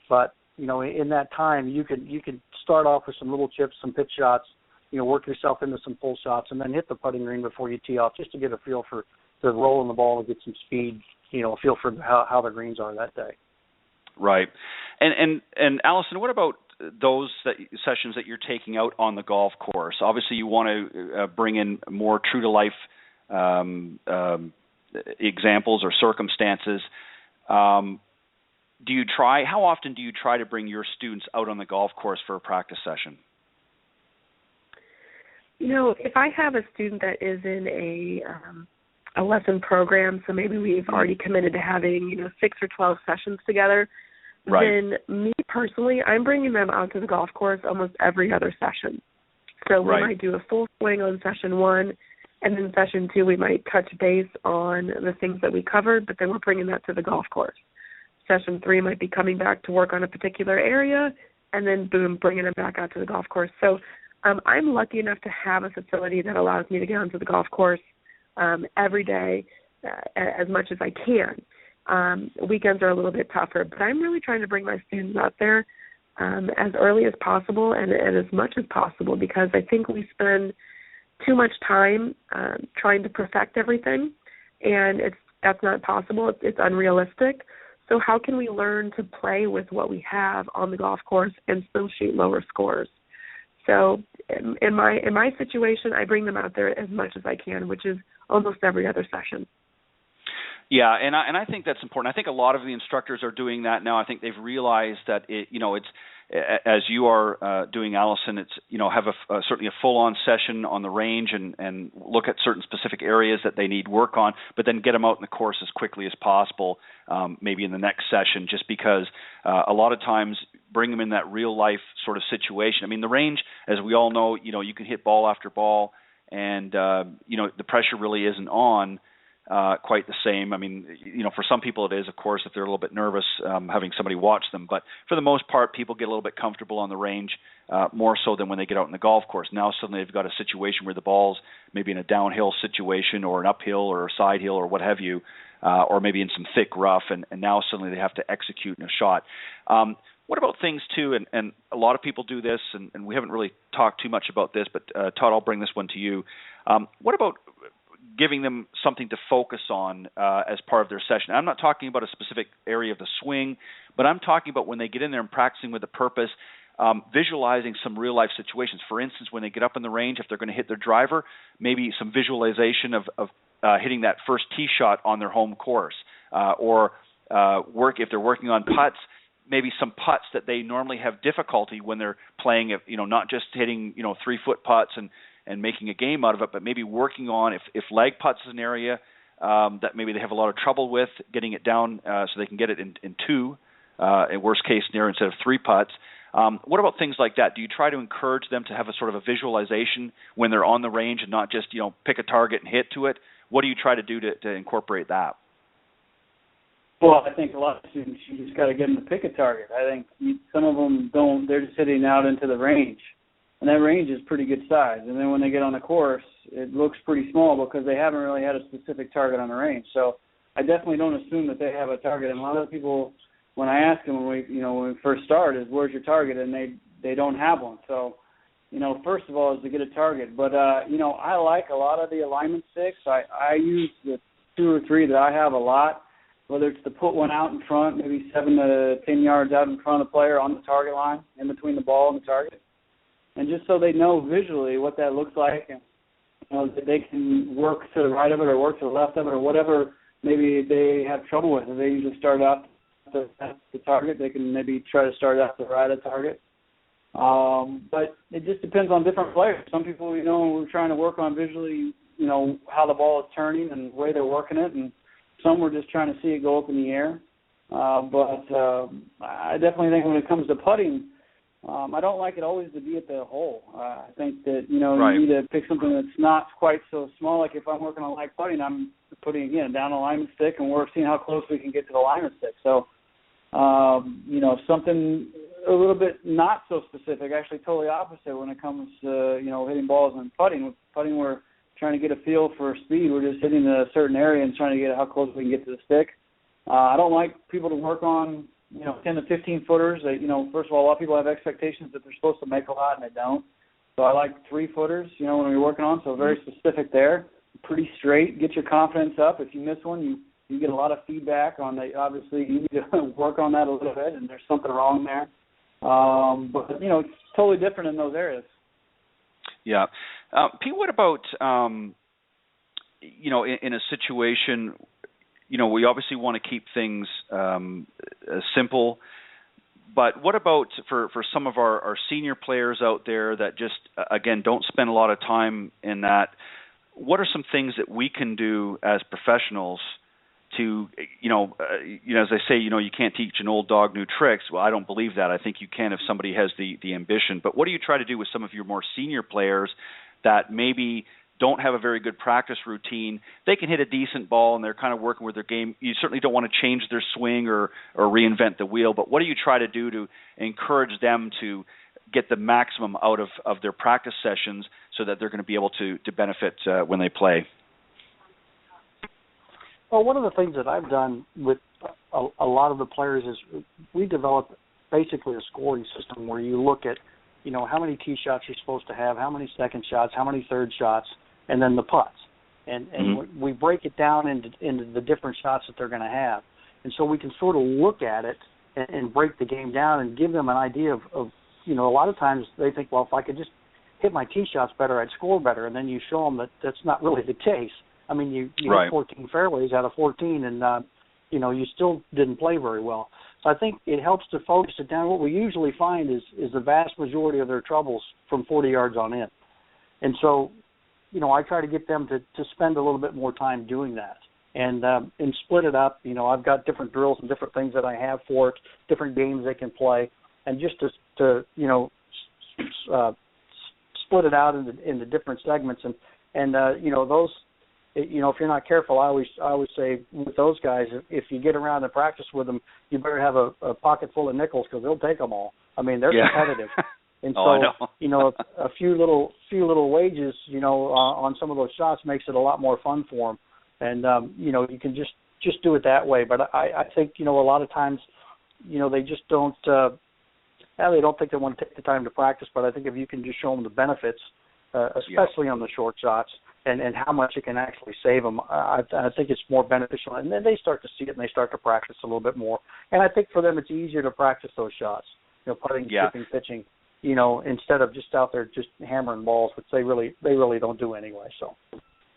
But in that time, you could start off with some little chips, some pitch shots, work yourself into some full shots, and then hit the putting green before you tee off, just to get a feel for the rolling the ball and get some speed, a feel for how the greens are that day. Right. And Allison, what about those sessions that you're taking out on the golf course? Obviously, you want to bring in more true to life examples or circumstances. How often do you try to bring your students out on the golf course for a practice session? If I have a student that is in a lesson program, so maybe we've already committed to having 6 or 12 sessions together, right. Then me personally, I'm bringing them out to the golf course almost every other session. So we might do a full swing on session 1, and then session 2 we might touch base on the things that we covered, but then we're bringing that to the golf course. Session 3 might be coming back to work on a particular area, and then boom, bringing them back out to the golf course. So I'm lucky enough to have a facility that allows me to get onto the golf course every day as much as I can. Weekends are a little bit tougher, but I'm really trying to bring my students out there as early as possible and as much as possible, because I think we spend too much time trying to perfect everything, and that's not possible. It's unrealistic. So how can we learn to play with what we have on the golf course and still shoot lower scores? So in my situation, I bring them out there as much as I can, which is almost every other session. Yeah, and I think that's important. I think a lot of the instructors are doing that now. I think they've realized that it's as you are doing, Allison. It's have certainly a full-on session on the range and look at certain specific areas that they need work on, but then get them out in the course as quickly as possible, maybe in the next session. Just because a lot of times bring them in that real life sort of situation. I mean, the range, as we all know, you can hit ball after ball, and the pressure really isn't on quite the same. I mean, for some people it is, of course, if they're a little bit nervous having somebody watch them. But for the most part, people get a little bit comfortable on the range, more so than when they get out in the golf course. Now suddenly they've got a situation where the ball's maybe in a downhill situation or an uphill or a side hill or what have you, or maybe in some thick rough, and now suddenly they have to execute in a shot. What about things, too, and a lot of people do this, and we haven't really talked too much about this, but Todd, I'll bring this one to you. What about giving them something to focus on as part of their session? I'm not talking about a specific area of the swing, but I'm talking about when they get in there and practicing with a purpose, visualizing some real-life situations. For instance, when they get up in the range, if they're going to hit their driver, maybe some visualization of hitting that first tee shot on their home course, or if they're working on putts, maybe some putts that they normally have difficulty when they're playing, not just hitting 3-foot putts and making a game out of it, but maybe working on if lag putts is an area that maybe they have a lot of trouble with, getting it down so they can get it in 2, in worst case scenario, instead of 3 putts. What about things like that? Do you try to encourage them to have a sort of a visualization when they're on the range and not just pick a target and hit to it? What do you try to do to incorporate that? Well, I think a lot of students, you just got to get them to pick a target. I think some of them don't. They're just hitting out into the range, and that range is pretty good size. And then when they get on the course, it looks pretty small because they haven't really had a specific target on the range. So I definitely don't assume that they have a target. And a lot of people, when I ask them when we first start, is where's your target, and they don't have one. So first of all is to get a target. But I like a lot of the alignment sticks. I use the 2 or 3 that I have a lot. Whether it's to put one out in front, maybe 7 to 10 yards out in front of the player on the target line, in between the ball and the target. And just so they know visually what that looks like, and that they can work to the right of it or work to the left of it or whatever maybe they have trouble with. If they usually start out at the target, they can maybe try to start out to the right of the target. But it just depends on different players. Some people, we're trying to work on visually, how the ball is turning and the way they're working it, and some were just trying to see it go up in the air. But I definitely think when it comes to putting, I don't like it always to be at the hole. I think that, Right. You need to pick something that's not quite so small. Like if I'm working on light putting, I'm putting, again, down a alignment stick, and we're seeing how close we can get to the alignment stick. So, something a little bit not so specific, actually totally opposite when it comes to, hitting balls and putting. With putting, we're trying to get a feel for speed. We're just hitting a certain area and trying to get how close we can get to the stick. I don't like people to work on 10 to 15 footers. They, first of all, a lot of people have expectations that they're supposed to make a lot and they don't. So I like 3 footers, when we're working on. So very specific there, pretty straight. Get your confidence up. If you miss one, you get a lot of feedback on that. Obviously, you need to work on that a little bit, and there's something wrong there. But it's totally different in those areas. Yeah, Pete. What about in a situation? We obviously want to keep things simple, but what about for some of our senior players out there that just, again, don't spend a lot of time in that? What are some things that we can do as professionals to, as I say, you can't teach an old dog new tricks. Well, I don't believe that. I think you can if somebody has the ambition. But what do you try to do with some of your more senior players that maybe don't have a very good practice routine? They can hit a decent ball and they're kind of working with their game. You certainly don't want to change their swing or reinvent the wheel, but what do you try to do to encourage them to get the maximum out of their practice sessions so that they're going to be able to benefit when they play? Well, one of the things that I've done with a lot of the players is we developed basically a scoring system where you look at, how many tee shots you're supposed to have, how many second shots, how many third shots, and then the putts. And we break it down into the different shots that they're going to have. And so we can sort of look at it and break the game down and give them an idea of a lot of times they think, well, if I could just hit my tee shots better, I'd score better. And then you show them that that's not really the case. I mean, you right. hit 14 fairways out of 14, and you still didn't play very well. So I think it helps to focus it down. What we usually find is the vast majority of their troubles from 40 yards on in. And so, I try to get them to spend a little bit more time doing that and split it up. I've got different drills and different things that I have for it, different games they can play, and just to split it out into different segments. And those, if you're not careful, I always say with those guys, if you get around and practice with them, you better have a pocket full of nickels because they'll take them all. I mean, they're competitive. And so, a few little wages, on some of those shots makes it a lot more fun for them. And, you can just do it that way. But I think, a lot of times, they just don't, they don't think they want to take the time to practice. But I think if you can just show them the benefits, especially on the short shots, and how much it can actually save them, I think it's more beneficial. And then they start to see it and they start to practice a little bit more. And I think for them it's easier to practice those shots, putting, chipping, pitching, instead of just out there just hammering balls, which they really don't do anyway. So.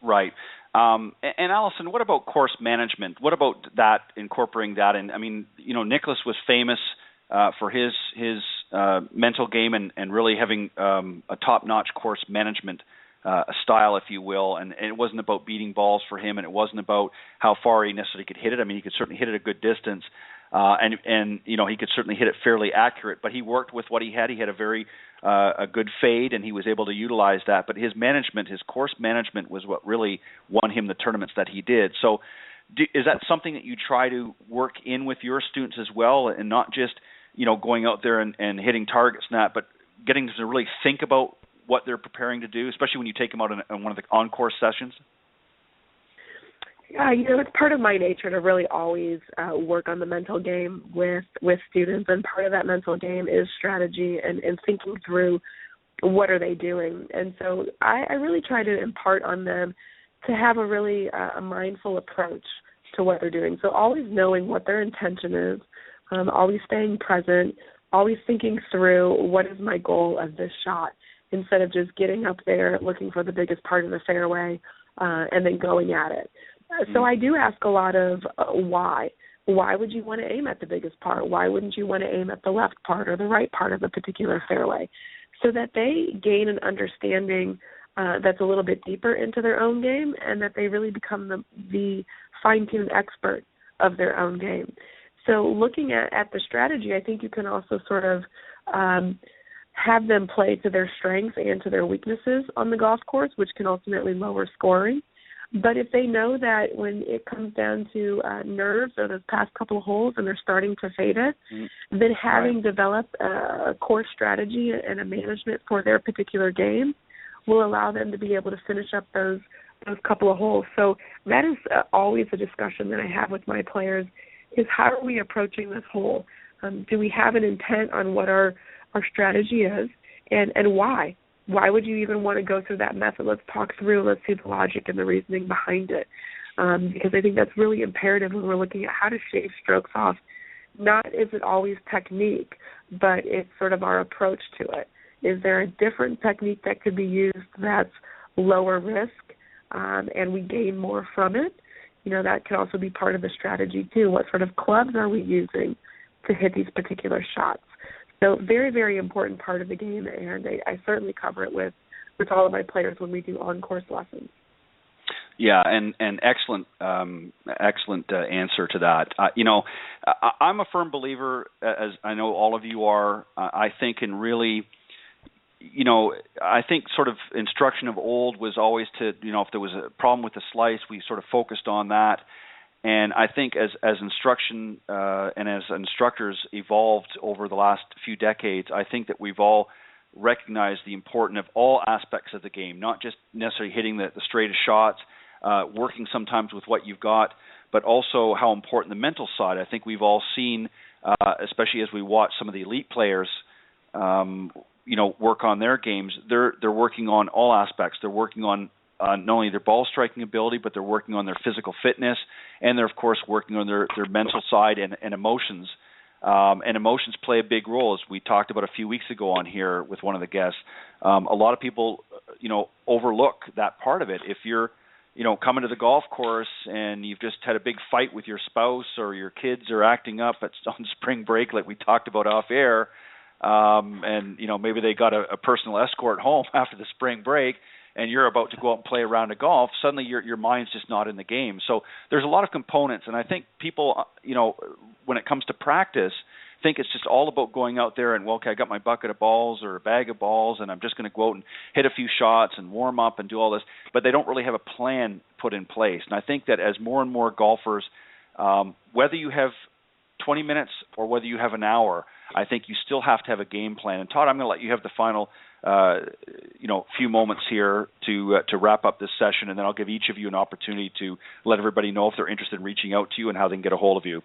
Right. And Allison, what about course management? What about that, incorporating that in? I mean, Nicholas was famous for his mental game and really having a top-notch course management style, if you will, and it wasn't about beating balls for him, and it wasn't about how far he necessarily could hit it. I mean, he could certainly hit it a good distance, and he could certainly hit it fairly accurate, but he worked with what he had. He had a very a good fade, and he was able to utilize that. But his course management was what really won him the tournaments that he did. So is that something that you try to work in with your students as well, and not just, going out there and hitting targets and that, but getting them to really think about what they're preparing to do, especially when you take them out on one of the on-course sessions? Yeah, it's part of my nature to really always work on the mental game with students, and part of that mental game is strategy and thinking through what are they doing. And so I really try to impart on them to have a really a mindful approach to what they're doing. So always knowing what their intention is, always staying present, always thinking through what is my goal of this shot, instead of just getting up there looking for the biggest part of the fairway and then going at it. So I do ask a lot of why. Why would you want to aim at the biggest part? Why wouldn't you want to aim at the left part or the right part of a particular fairway? So that they gain an understanding that's a little bit deeper into their own game, and that they really become the fine-tuned expert of their own game. So looking at the strategy, I think you can also sort of have them play to their strengths and to their weaknesses on the golf course, which can ultimately lower scoring. But if they know that when it comes down to nerves or those past couple of holes and they're starting to fade it, then having developed a course strategy and a management for their particular game will allow them to be able to finish up those couple of holes. So that is always a discussion that I have with my players, is how are we approaching this hole? Do we have an intent on what our strategy is, and why? Why would you even want to go through that method? Let's talk through, let's see the logic and the reasoning behind it. Because I think that's really imperative when we're looking at how to shave strokes off. Not is it always technique, but it's sort of our approach to it. Is there a different technique that could be used that's lower risk and we gain more from it? That can also be part of the strategy too. What sort of clubs are we using to hit these particular shots? So very, very important part of the game, and I certainly cover it with all of my players when we do on-course lessons. Yeah, and excellent answer to that. I'm a firm believer, as I know all of you are. I think in really, I think sort of instruction of old was always to, if there was a problem with the slice, we sort of focused on that. And I think as instruction and as instructors evolved over the last few decades, I think that we've all recognized the importance of all aspects of the game, not just necessarily hitting the straightest shots, working sometimes with what you've got, but also how important the mental side. I think we've all seen, especially as we watch some of the elite players, work on their games. They're working on all aspects. They're working on not only their ball striking ability, but they're working on their physical fitness, and they're of course working on their mental side and emotions. And emotions play a big role, as we talked about a few weeks ago on here with one of the guests. A lot of people, overlook that part of it. If you're coming to the golf course and you've just had a big fight with your spouse or your kids are acting up on spring break like we talked about off air, and maybe they got a personal escort home after the spring break, and you're about to go out and play a round of golf, suddenly your mind's just not in the game. So there's a lot of components, and I think people, when it comes to practice, think it's just all about going out there and, I got my bucket of balls or a bag of balls, and I'm just going to go out and hit a few shots and warm up and do all this, but they don't really have a plan put in place. And I think that as more and more golfers, whether you have 20 minutes or whether you have an hour, I think you still have to have a game plan. And Todd, I'm going to let you have the final few moments here to wrap up this session, and then I'll give each of you an opportunity to let everybody know if they're interested in reaching out to you and how they can get a hold of you.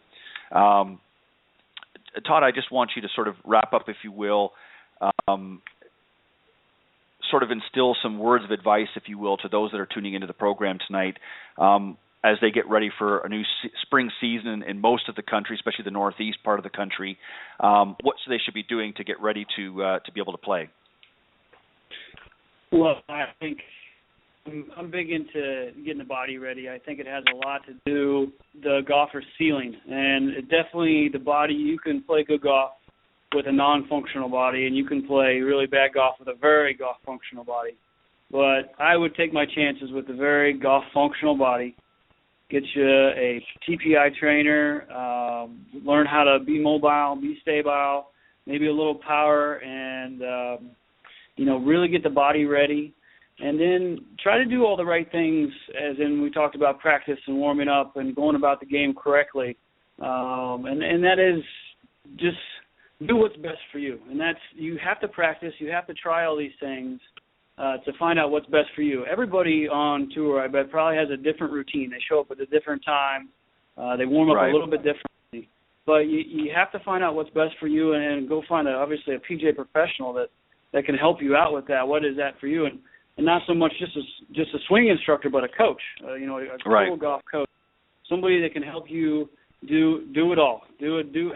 Todd, I just want you to sort of wrap up, if you will, sort of instill some words of advice, if you will, to those that are tuning into the program tonight as they get ready for a new spring season in most of the country, especially the northeast part of the country. What they should be doing to get ready to be able to play? Well, I think I'm big into getting the body ready. I think it has a lot to do the golfer's ceiling, and definitely the body. You can play good golf with a non-functional body, and you can play really bad golf with a very golf functional body. But I would take my chances with a very golf functional body. Get you a TPI trainer, learn how to be mobile, be stable, maybe a little power, and really get the body ready. And then try to do all the right things, as in we talked about practice and warming up and going about the game correctly. And that is just do what's best for you. And that's, you have to practice, you have to try all these things to find out what's best for you. Everybody on tour, I bet, probably has a different routine. They show up at a different time. They warm up a little bit differently. But you have to find out what's best for you and go find, obviously, a PGA professional that can help you out with that. What is that for you? And not so much just a swing instructor, but a coach, a total golf coach, somebody that can help you do it all.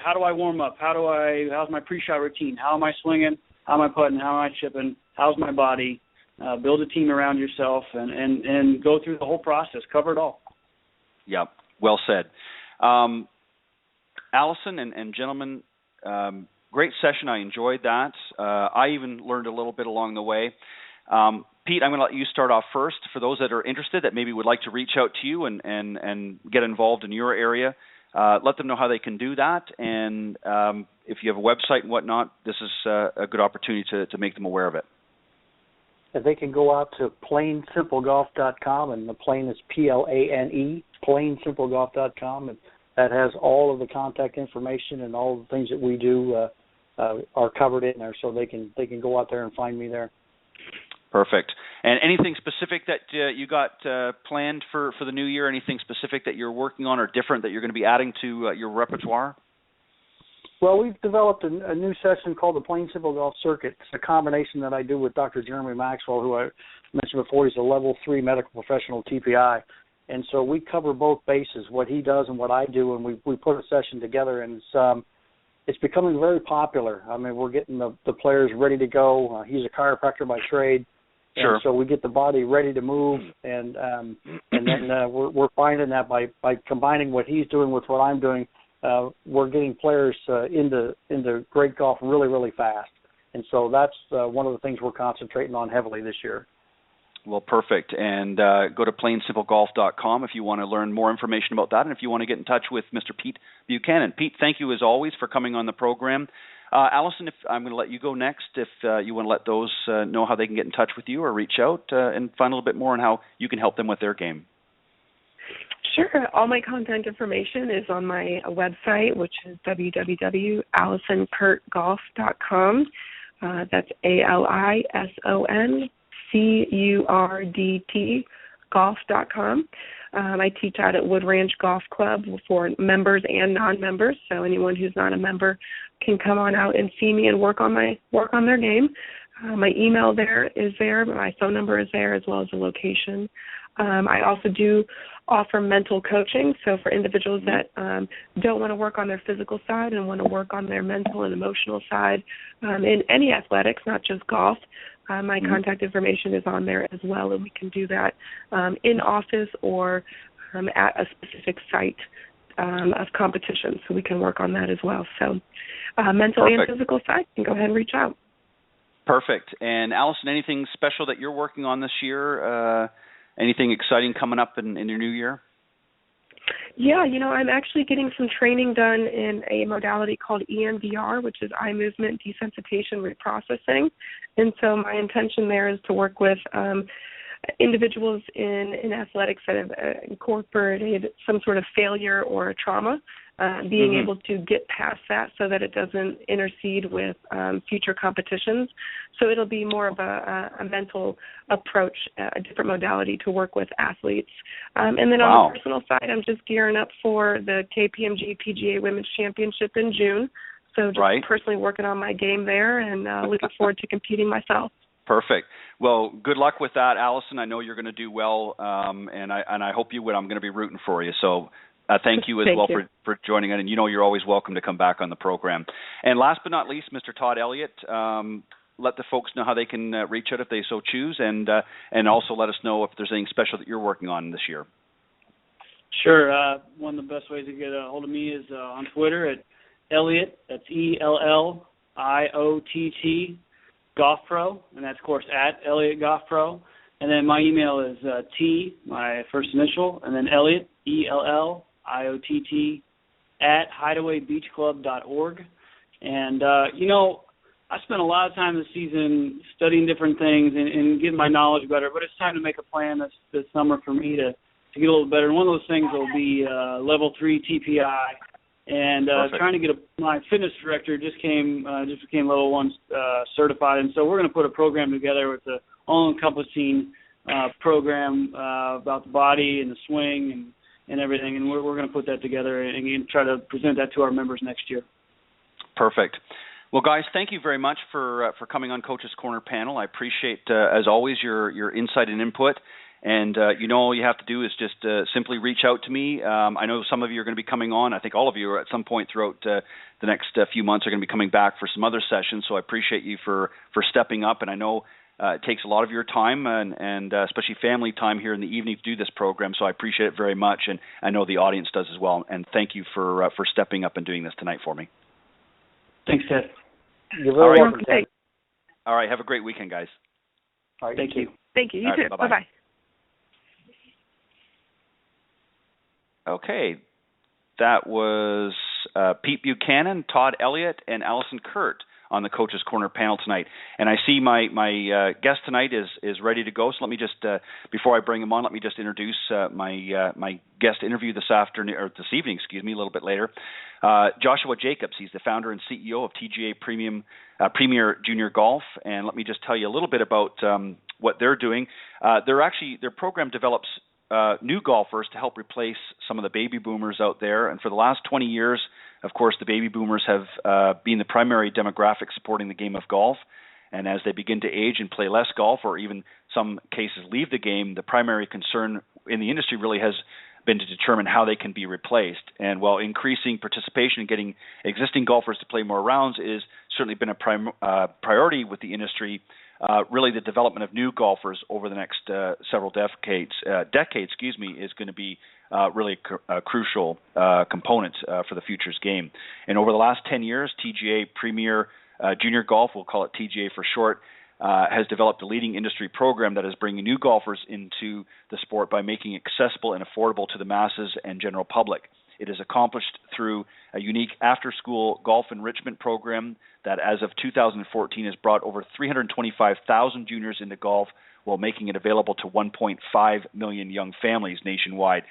How do I warm up? How's my pre-shot routine? How am I swinging? How am I putting? How am I chipping? How's my body? Build a team around yourself and go through the whole process. Cover it all. Yeah, well said. Allison and gentlemen, great session. I enjoyed that. I even learned a little bit along the way. Pete, I'm going to let you start off first. For those that are interested, that maybe would like to reach out to you and get involved in your area, let them know how they can do that. And if you have a website and whatnot, this is a good opportunity to make them aware of it. And they can go out to plainsimplegolf.com, and the plain is Plane, plainsimplegolf.com, and that has all of the contact information and all the things that we do are covered in there, so they can go out there and find me there. Perfect. And anything specific that you got planned for the new year? Anything specific that you're working on or different that you're going to be adding to your repertoire? Well, we've developed a new session called the Plain Simple Golf Circuit. It's a combination that I do with Dr. Jeremy Maxwell, who I mentioned before. He's a level 3 medical professional TPI. And so we cover both bases, what he does and what I do, and we put a session together, and it's becoming very popular. I mean, we're getting the players ready to go. He's a chiropractor by trade. Sure. And so we get the body ready to move, and then we're finding that by combining what he's doing with what I'm doing, we're getting players into great golf really, really fast. And so that's one of the things we're concentrating on heavily this year. Well, perfect. And go to plainsimplegolf.com if you want to learn more information about that, and if you want to get in touch with Mr. Pete Buchanan. Pete, thank you as always for coming on the program. Allison, if I'm going to let you go next, if you want to let those know how they can get in touch with you or reach out and find a little bit more on how you can help them with their game. Sure. All my contact information is on my website, which is www.AlisonCurtGolf.com. That's ALISONCURDT golf.com. I teach out at Wood Ranch Golf Club for members and non-members, so anyone who's not a member can come on out and see me and work on their game. My email is there, my phone number is there, as well as the location. I also do offer mental coaching, so for individuals that don't want to work on their physical side and want to work on their mental and emotional side in any athletics, not just golf, my contact information is on there as well, and we can do that in office or at a specific site of competition, so we can work on that as well. So mental and physical side, you can go ahead and reach out. Perfect. And Allison, anything special that you're working on this year? Anything exciting coming up in your new year? Yeah, I'm actually getting some training done in a modality called EMDR, which is eye movement desensitization reprocessing. And so my intention there is to work with individuals in athletics that have incorporated some sort of failure or a trauma, being able to get past that so that it doesn't intercede with future competitions. So it'll be more of a mental approach, a different modality to work with athletes. And then on the personal side, I'm just gearing up for the KPMG PGA Women's Championship in June. So just personally working on my game there and looking forward to competing myself. Perfect. Well, good luck with that, Allison. I know you're going to do well, and I hope you would. I'm going to be rooting for you. So thank you as well for joining in. And you're always welcome to come back on the program. And last but not least, Mr. Todd Elliott, let the folks know how they can reach out if they so choose, and also let us know if there's anything special that you're working on this year. Sure. One of the best ways to get a hold of me is on Twitter at Elliott, that's ELLIOTT, Golf Pro, and that's, of course, at Elliott Golf Pro. And then my email is T, my first initial, and then Elliott, ELLIOTT, at hideawaybeachclub.org. And, I spent a lot of time this season studying different things and getting my knowledge better, but it's time to make a plan this summer for me to get a little better. And one of those things will be level 3 TPI. And trying to get my fitness director just became level 1 certified, and so we're going to put a program together with an all-encompassing program about the body and the swing and everything, and we're going to put that together and try to present that to our members next year. Perfect. Well, guys, thank you very much for coming on Coach's Corner panel. I appreciate, as always, your insight and input. And, all you have to do is just simply reach out to me. I know some of you are going to be coming on. I think all of you are at some point throughout the next few months are going to be coming back for some other sessions. So I appreciate you for stepping up. And I know it takes a lot of your time and especially family time here in the evening to do this program. So I appreciate it very much. And I know the audience does as well. And thank you for stepping up and doing this tonight for me. Thanks, Ted. You're very welcome, Ted. All right. Have a great weekend, guys. All right, thank you. Thank you. You too. Bye-bye. Okay, that was Pete Buchanan, Todd Elliott, and Allison Kurt on the Coach's Corner panel tonight. And I see my guest tonight is ready to go. So let me just, before I bring him on, let me just introduce my guest interview this evening, a little bit later. Joshua Jacobs, he's the founder and CEO of TGA Premier Junior Golf. And let me just tell you a little bit about what they're doing. Their program develops new golfers to help replace some of the baby boomers out there. And for the last 20 years, Of course, the baby boomers have been the primary demographic supporting the game of golf. And as they begin to age and play less golf, or even some cases leave the game, the primary concern in the industry really has been to determine how they can be replaced. And while increasing participation and getting existing golfers to play more rounds is certainly been a priority with the industry, really the development of new golfers over the next several decades, is going to be really a crucial component for the futures game. And over the last 10 years, TGA Premier Junior Golf, we'll call it TGA for short, has developed a leading industry program that is bringing new golfers into the sport by making it accessible and affordable to the masses and general public. It is accomplished through a unique after-school golf enrichment program that, as of 2014, has brought over 325,000 juniors into golf while making it available to 1.5 million young families nationwide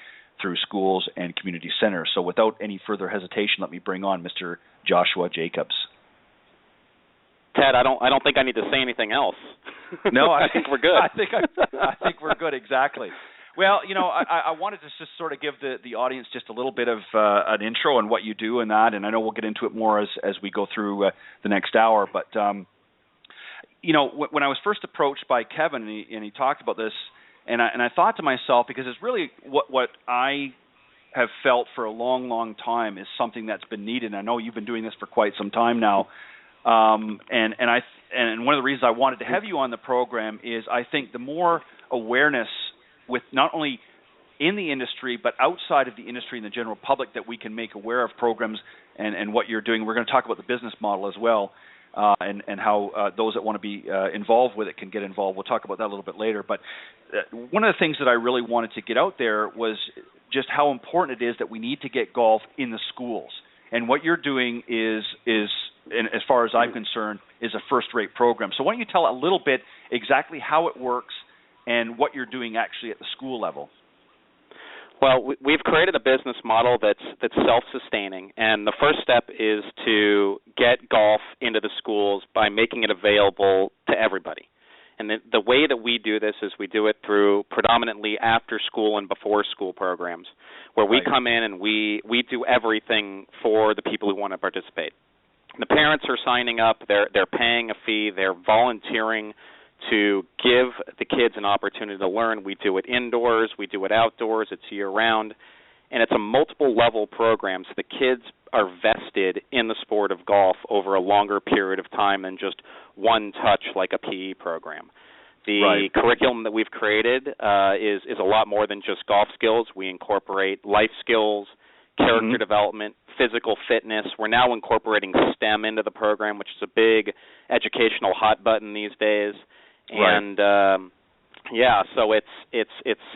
through schools and community centers. So without any further hesitation, let me bring on Mr. Joshua Jacobs. Ted, I don't think I need to say anything else. No, I think we're good. I think we're good, exactly. Well, I wanted to just sort of give the audience just a little bit of an intro on what you do and that, and I know we'll get into it more as we go through the next hour. But when I was first approached by Kevin and he talked about this, and I thought to myself, because it's really what I have felt for a long, long time is something that's been needed. And I know you've been doing this for quite some time now. And one of the reasons I wanted to have you on the program is I think the more awareness with not only in the industry but outside of the industry and the general public that we can make aware of programs and what you're doing. We're going to talk about the business model as well, and how those that want to be involved with it can get involved. We'll talk about that a little bit later. But one of the things that I really wanted to get out there was just how important it is that we need to get golf in the schools. And what you're doing is and as far as I'm concerned, is a first-rate program. So why don't you tell a little bit exactly how it works and what you're doing actually at the school level? Well, we've created a business model that's self-sustaining, and the first step is to get golf into the schools by making it available to everybody. And the way that we do this is we do it through predominantly after-school and before-school programs, where we come in and we do everything for the people who want to participate. The parents are signing up, they're paying a fee, they're volunteering to give the kids an opportunity to learn. We do it indoors, we do it outdoors, it's year-round, and it's a multiple-level program, so the kids are vested in the sport of golf over a longer period of time than just one touch like a PE program. The curriculum that we've created is a lot more than just golf skills. We incorporate life skills, character development, physical fitness. We're now incorporating STEM into the program, which is a big educational hot button these days. And so it's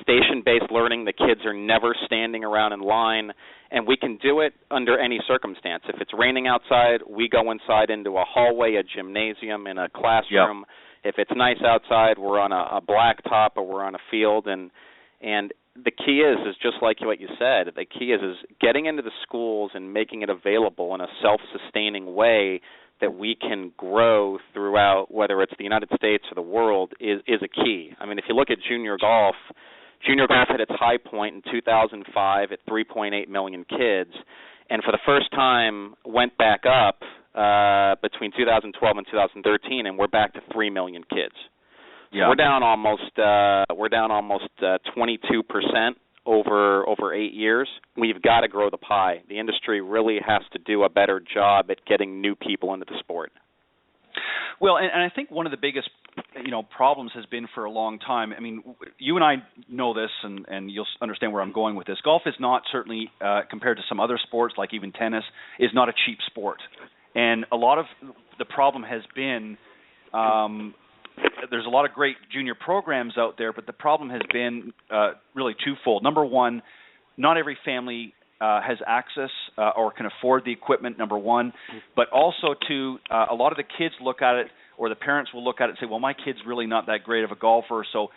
station-based learning. The kids are never standing around in line, and we can do it under any circumstance. If it's raining outside, we go inside into a hallway, a gymnasium, in a classroom. If it's nice outside, we're on a blacktop or we're on a field, and the key is just like what you said. The key is getting into the schools and making it available in a self-sustaining way that we can grow throughout, whether it's the United States or the world, is a key. I mean, if you look at junior golf hit its high point in 2005 at 3.8 million kids, and for the first time went back up between 2012 and 2013, and we're back to 3 million kids. So we're down almost 22% over 8 years. We've got to grow the pie. The industry really has to do a better job at getting new people into the sport. Well, and I think one of the biggest problems has been for a long time. I mean, you and I know this, and you'll understand where I'm going with this. Golf is not certainly, compared to some other sports like even tennis, is not a cheap sport. And a lot of the problem has been there's a lot of great junior programs out there, but the problem has been really twofold. Number one, not every family has access or can afford the equipment, number one. But also, two, a lot of the kids look at it, or the parents will look at it and say, well, my kid's really not that great of a golfer, so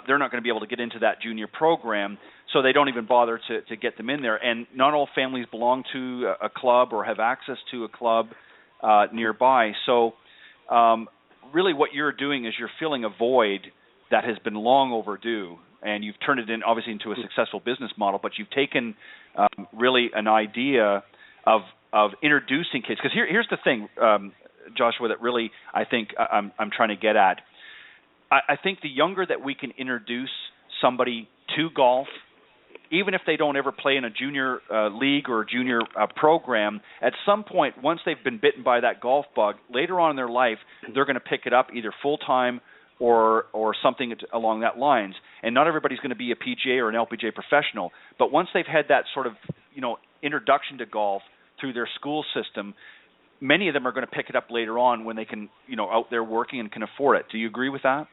they're not going to be able to get into that junior program, so they don't even bother to get them in there. And not all families belong to a club or have access to a club nearby. So really what you're doing is you're filling a void that has been long overdue, and you've turned it obviously into a successful business model, but you've taken really an idea of of introducing kids. Because here's the thing, Joshua, that really I think I'm trying to get at. I think the younger that we can introduce somebody to golf, even if they don't ever play in a junior league or a junior program, at some point, once they've been bitten by that golf bug, later on in their life, they're going to pick it up either full-time or something along that lines. And not everybody's going to be a PGA or an LPGA professional, but once they've had that sort of, introduction to golf through their school system, many of them are going to pick it up later on when they can, out there working and can afford it. Do you agree with that?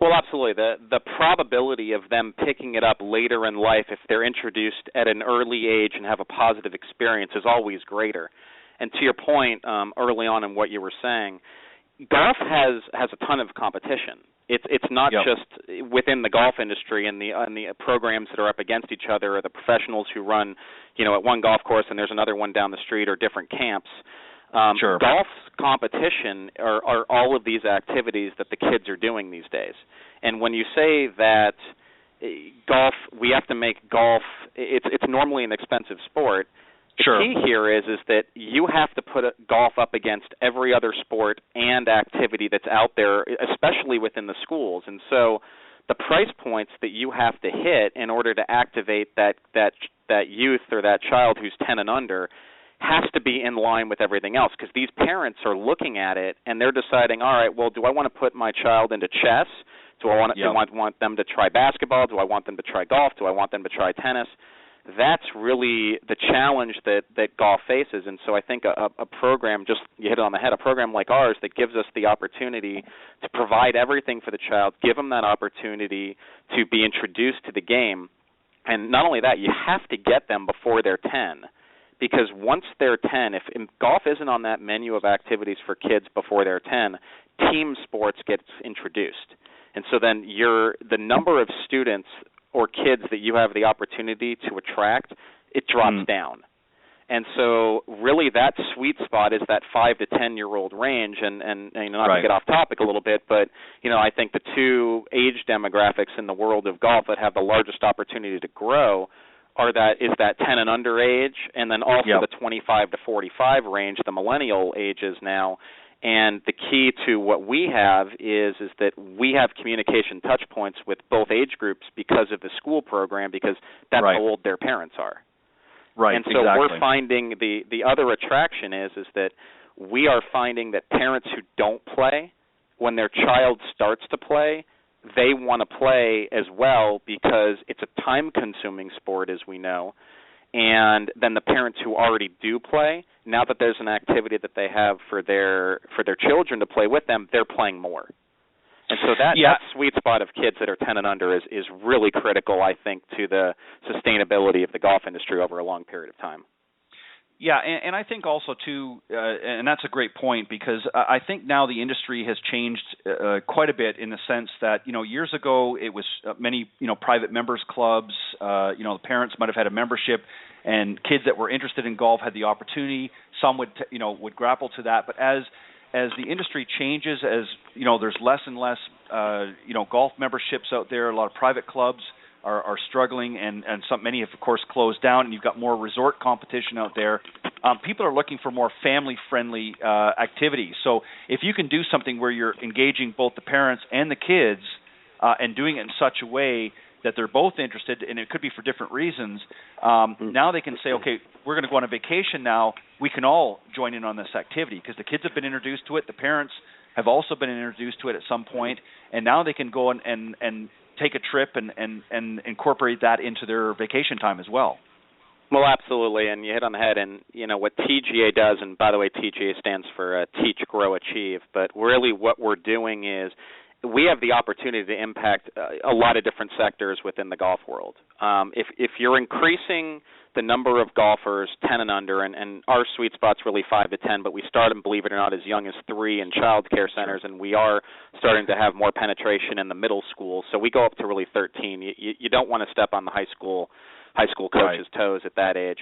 Well, absolutely. The probability of them picking it up later in life if they're introduced at an early age and have a positive experience is always greater. And to your point early on in what you were saying, golf has a ton of competition. It's not just within the golf industry and the programs that are up against each other, or the professionals who run, at one golf course and there's another one down the street, or different camps. Sure. Golf competition are all of these activities that the kids are doing these days. And when you say that golf, we have to make golf, it's normally an expensive sport. The key here is that you have to put golf up against every other sport and activity that's out there, especially within the schools. And so the price points that you have to hit in order to activate that youth or that child who's 10 and under has to be in line with everything else, because these parents are looking at it and they're deciding, all right, well, do I want to put my child into chess? Do I want them to try basketball? Do I want them to try golf? Do I want them to try tennis? That's really the challenge that golf faces. And so I think a program, just you hit it on the head, a program like ours that gives us the opportunity to provide everything for the child, give them that opportunity to be introduced to the game. And not only that, you have to get them before they're 10. Because once they're 10, if golf isn't on that menu of activities for kids before they're 10, team sports gets introduced. And so then the number of students or kids that you have the opportunity to attract, it drops down. And so really that sweet spot is that 5 to 10-year-old range. And not to get off topic a little bit, but, I think the two age demographics in the world of golf that have the largest opportunity to grow is that 10 and under age, and then also the 25 to 45 range, the millennial ages now. And the key to what we have is that we have communication touch points with both age groups because of the school program, because that's how old their parents are. Right. And so we're finding the other attraction is that we are finding that parents who don't play, when their child starts to play, they want to play as well, because it's a time-consuming sport, as we know. And then the parents who already do play, now that there's an activity that they have for their children to play with them, they're playing more. And so that sweet spot of kids that are 10 and under is really critical, I think, to the sustainability of the golf industry over a long period of time. Yeah, and I think also, too, and that's a great point, because I think now the industry has changed quite a bit in the sense that, years ago it was many, private members clubs, the parents might have had a membership, and kids that were interested in golf had the opportunity. Some would grapple to that. But as the industry changes, as, there's less and less, golf memberships out there, a lot of private clubs are struggling, and many have, of course, closed down, and you've got more resort competition out there. People are looking for more family-friendly activities. So if you can do something where you're engaging both the parents and the kids and doing it in such a way that they're both interested, and it could be for different reasons, now they can say, okay, we're going to go on a vacation now. We can all join in on this activity, because the kids have been introduced to it. The parents have also been introduced to it at some point, and now they can go and take a trip and incorporate that into their vacation time as well. Well, absolutely, and you hit on the head. And what TGA does, and by the way, TGA stands for Teach, Grow, Achieve. But really, what we're doing is we have the opportunity to impact a lot of different sectors within the golf world. If you're increasing the number of golfers 10 and under, and our sweet spot's really 5 to 10, but we start, and believe it or not, as young as 3 in child care centers, and we are starting to have more penetration in the middle school. So we go up to really 13. You don't want to step on the high school coach's toes at that age,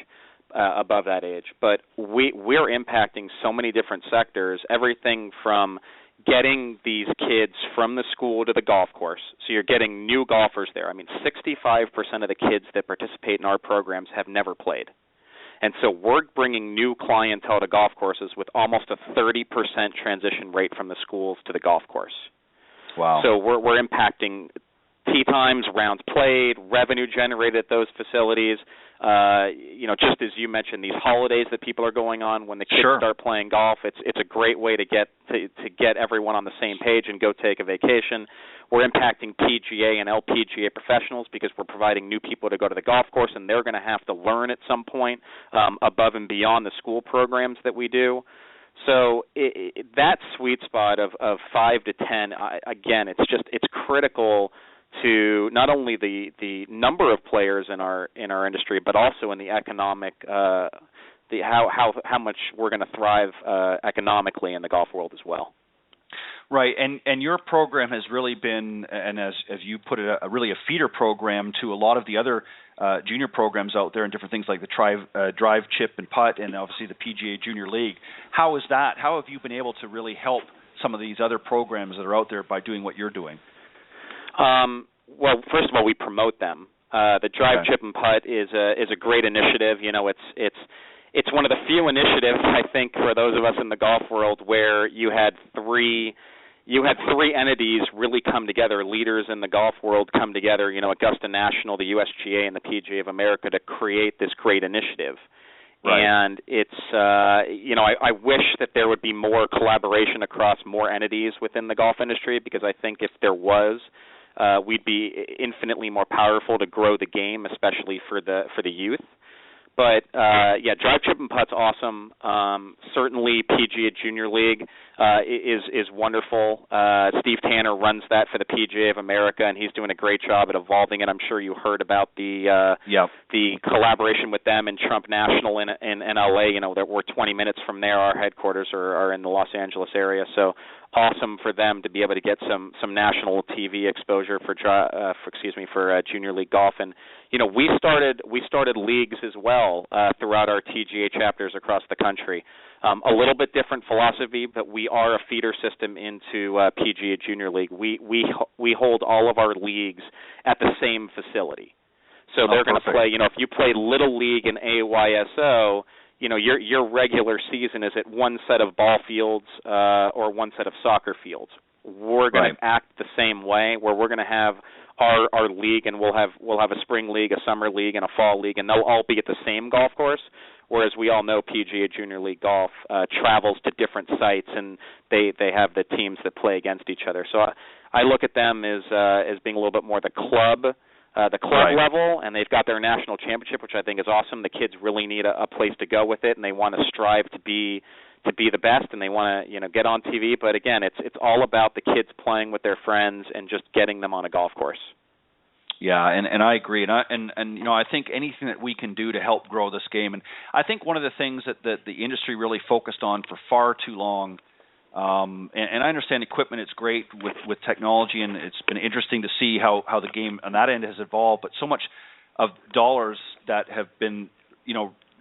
above that age. But we're impacting so many different sectors, everything from getting these kids from the school to the golf course. So you're getting new golfers there. I mean, 65% of the kids that participate in our programs have never played. And so we're bringing new clientele to golf courses with almost a 30% transition rate from the schools to the golf course. Wow. So we're impacting tee times, rounds played, revenue generated at those facilities. Just as you mentioned, these holidays that people are going on when the kids start playing golf, it's a great way to get everyone on the same page and go take a vacation. We're impacting PGA and LPGA professionals because we're providing new people to go to the golf course, and they're going to have to learn at some point above and beyond the school programs that we do. So that sweet spot of 5 to 10, again, it's critical to not only the number of players in our industry, but also in the economic how much we're going to thrive economically in the golf world as well. Right, and your program has really been, and as you put it, really a feeder program to a lot of the other junior programs out there and different things like the drive, chip, and putt, and obviously the PGA Junior League. How is that? How have you been able to really help some of these other programs that are out there by doing what you're doing? Well, first of all, we promote them. The drive, chip, and putt is a great initiative. It's one of the few initiatives, I think, for those of us in the golf world where you had three entities really come together, leaders in the golf world come together, Augusta National, the USGA, and the PGA of America to create this great initiative. Right. And it's, I wish that there would be more collaboration across more entities within the golf industry, because I think if there was, we'd be infinitely more powerful to grow the game, especially for the youth. But drive, chip, and putt's awesome. Certainly, PGA Junior League is wonderful. Steve Tanner runs that for the PGA of America, and he's doing a great job at evolving it. I'm sure you heard about the collaboration with them and Trump National in LA. That we're 20 minutes from there. Our headquarters are in the Los Angeles area, so awesome for them to be able to get some national TV exposure for Junior League golf. And we started leagues as well throughout our TGA chapters across the country. A little bit different philosophy, but we are a feeder system into PGA Junior League. We hold all of our leagues at the same facility. So they're going to play, if you play Little League and AYSO, your regular season is at one set of ball fields or one set of soccer fields. We're going to act the same way, where we're going to have our league, and we'll have a spring league, a summer league, and a fall league, and they'll all be at the same golf course. Whereas we all know PGA Junior League golf travels to different sites, and they have the teams that play against each other. So I look at them as being a little bit more the club level, and they've got their national championship, which I think is awesome. The kids really need a place to go with it, and they want to strive to be the best, and they want to get on TV. But again, it's all about the kids playing with their friends and just getting them on a golf course. Yeah, and I agree, and I think anything that we can do to help grow this game, and I think one of the things that the industry really focused on for far too long. And I understand equipment is great with technology, and it's been interesting to see how the game on that end has evolved. But so much of dollars that have been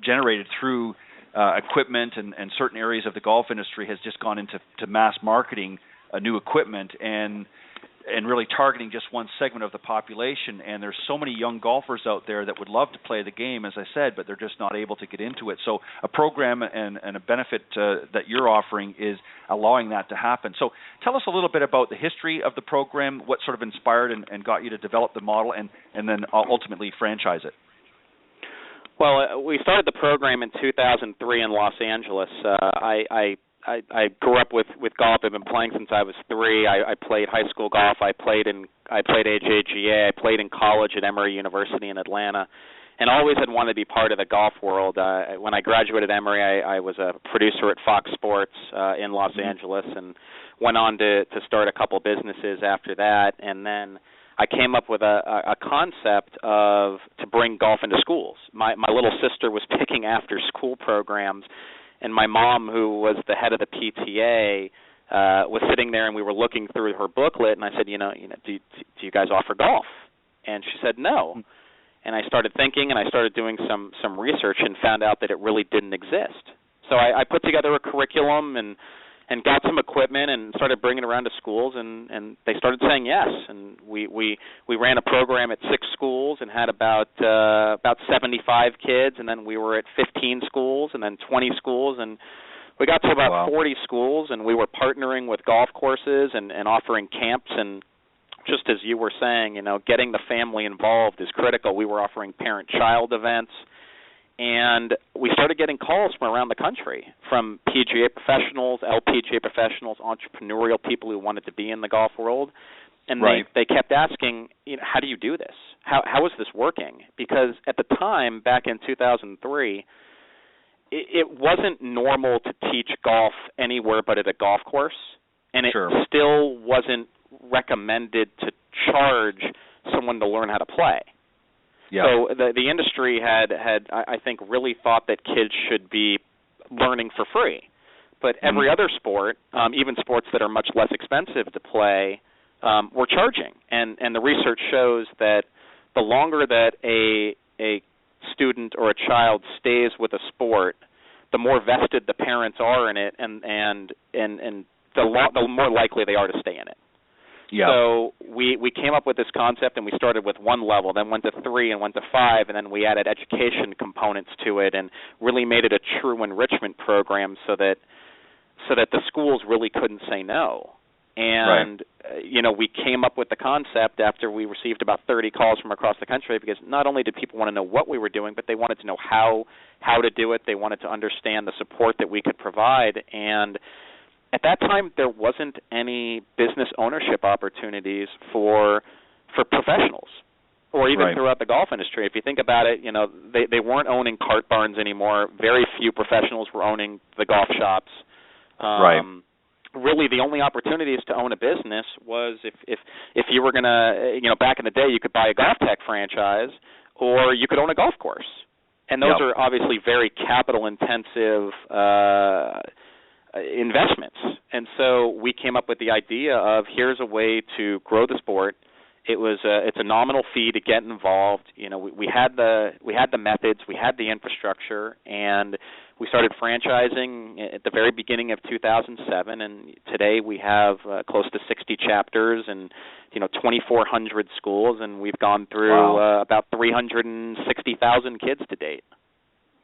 generated through equipment and certain areas of the golf industry has just gone into mass marketing new equipment and really targeting just one segment of the population. And there's so many young golfers out there that would love to play the game, as I said, but they're just not able to get into it. So a program and a benefit that you're offering is allowing that to happen. So tell us a little bit about the history of the program, what sort of inspired and got you to develop the model and then ultimately franchise it. Well, we started the program in 2003 in Los Angeles. I grew up with golf. I've been playing since I was 3. I played high school golf. I played AJGA. I played in college at Emory University in Atlanta, and always had wanted to be part of the golf world. When I graduated Emory, I was a producer at Fox Sports in Los Angeles, and went on to start a couple businesses after that. And then I came up with a concept to bring golf into schools. My little sister was picking after school programs, and my mom, who was the head of the PTA, was sitting there, and we were looking through her booklet, and I said, do you guys offer golf? And she said no. And I started thinking, and I started doing some research and found out that it really didn't exist. So I put together a curriculum and and got some equipment and started bringing it around to schools, and they started saying yes. And we ran a program at 6 schools and had about 75 kids, and then we were at 15 schools and then 20 schools, and we got to about 40 schools, and we were partnering with golf courses and offering camps. And just as you were saying, you know, getting the family involved is critical. We were offering parent-child events. And we started getting calls from around the country, from PGA professionals, LPGA professionals, entrepreneurial people who wanted to be in the golf world. And they kept asking, you know, how do you do this? How is this working? Because at the time, back in 2003, it wasn't normal to teach golf anywhere but at a golf course. And it still wasn't recommended to charge someone to learn how to play. Yeah. So the industry had I think really thought that kids should be learning for free, but every other sport, even sports that are much less expensive to play, were charging. And the research shows that the longer that a student or a child stays with a sport, the more vested the parents are in it, and the more likely they are to stay in it. Yeah. So we came up with this concept, and we started with 1 level, then went to 3 and went to 5, and then we added education components to it and really made it a true enrichment program so that the schools really couldn't say no. And you know, we came up with the concept after we received about 30 calls from across the country, because not only did people want to know what we were doing, but they wanted to know how to do it. They wanted to understand the support that we could provide. And at that time, there wasn't any business ownership opportunities for professionals, or even throughout the golf industry. If you think about it, you know, they weren't owning cart barns anymore. Very few professionals were owning the golf shops. Really, the only opportunities to own a business was if you were going to, you know, back in the day, you could buy a Golf Tech franchise, or you could own a golf course. And those are obviously very capital-intensive investments. And so we came up with the idea of, here's a way to grow the sport. It's a nominal fee to get involved. You know, we had the methods, we had the infrastructure, and we started franchising at the very beginning of 2007. And today we have close to 60 chapters and 2,400 schools, and we've gone through about 360,000 kids to date.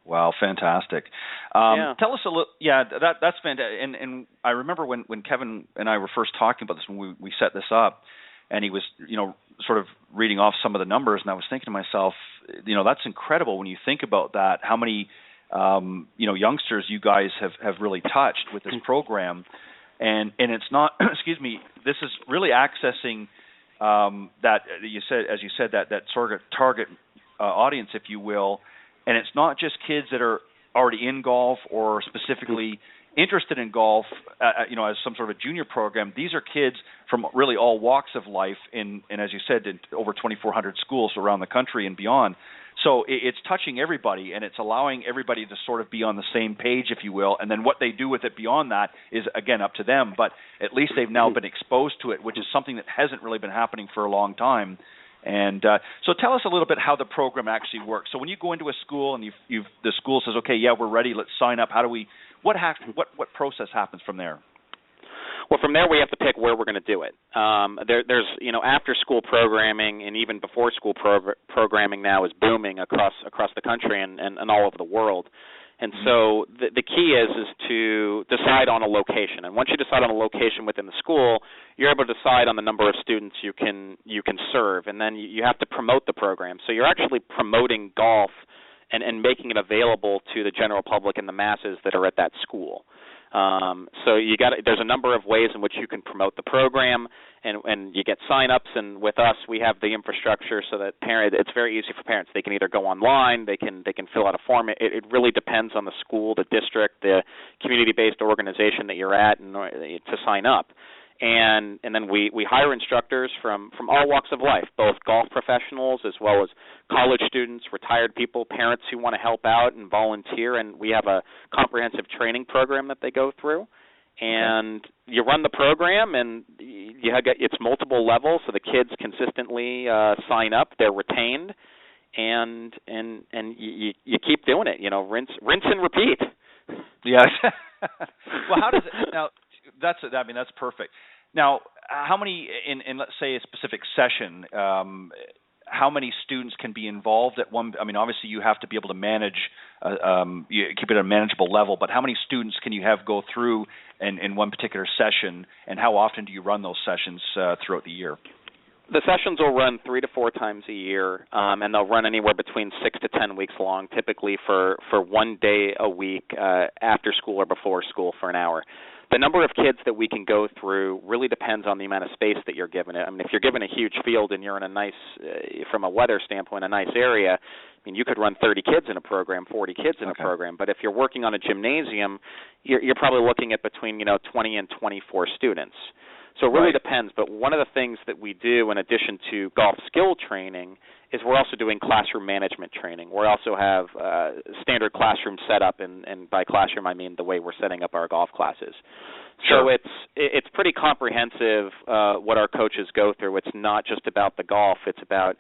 Wow, fantastic. Tell us a little. Yeah, that's fantastic. And I remember when Kevin and I were first talking about this, when we set this up, and he was, sort of reading off some of the numbers, and I was thinking to myself, that's incredible when you think about that, how many, youngsters you guys have really touched with this program. And it's not, this is really accessing that, as you said, that sort of target audience, if you will. And it's not just kids that are already in golf or specifically interested in golf, as some sort of a junior program. These are kids from really all walks of life, and as you said, in over 2,400 schools around the country and beyond. So it's touching everybody, and it's allowing everybody to sort of be on the same page, if you will. And then what they do with it beyond that is, again, up to them. But at least they've now been exposed to it, which is something that hasn't really been happening for a long time. And so tell us a little bit how the program actually works. So when you go into a school and the school says, okay, yeah, we're ready, let's sign up. What process happens from there? Well, from there we have to pick where we're going to do it. There's after school programming and even before school programming now is booming across the country and all over the world. And so the key is to decide on a location. And once you decide on a location within the school, you're able to decide on the number of students you can serve. And then you have to promote the program. So you're actually promoting golf and making it available to the general public and the masses that are at that school. So there's a number of ways in which you can promote the program, and you get sign-ups, and with us we have the infrastructure so that it's very easy for parents. They can either go online, they can fill out a form. It really depends on the school, the district, the community-based organization that you're at to sign up. And then we hire instructors from all walks of life, both golf professionals as well as college students, retired people, parents who want to help out and volunteer, and we have a comprehensive training program that they go through. And you run the program, and it's multiple levels, so the kids consistently sign up, they're retained, and you keep doing it. Rinse and repeat. Yeah. Well, how does it now? that's perfect. Now, how many in let's say a specific session? How many students can be involved at one? I mean, obviously you have to be able to manage, you keep it at a manageable level. But how many students can you have go through in one particular session, and how often do you run those sessions throughout the year? The sessions will run 3 to 4 times a year, and they'll run anywhere between 6 to 10 weeks long, typically for 1 day a week after school or before school for an hour. The number of kids that we can go through really depends on the amount of space that you're given it. I mean, if you're given a huge field and you're in a nice, from a weather standpoint, a nice area, I mean, you could run 30 kids in a program, 40 kids in a program. But if you're working on a gymnasium, you're probably looking at between 20 and 24 students. So it really depends, but one of the things that we do in addition to golf skill training is we're also doing classroom management training. We also have standard classroom setup, and by classroom I mean the way we're setting up our golf classes. So it's pretty comprehensive what our coaches go through. It's not just about the golf. It's about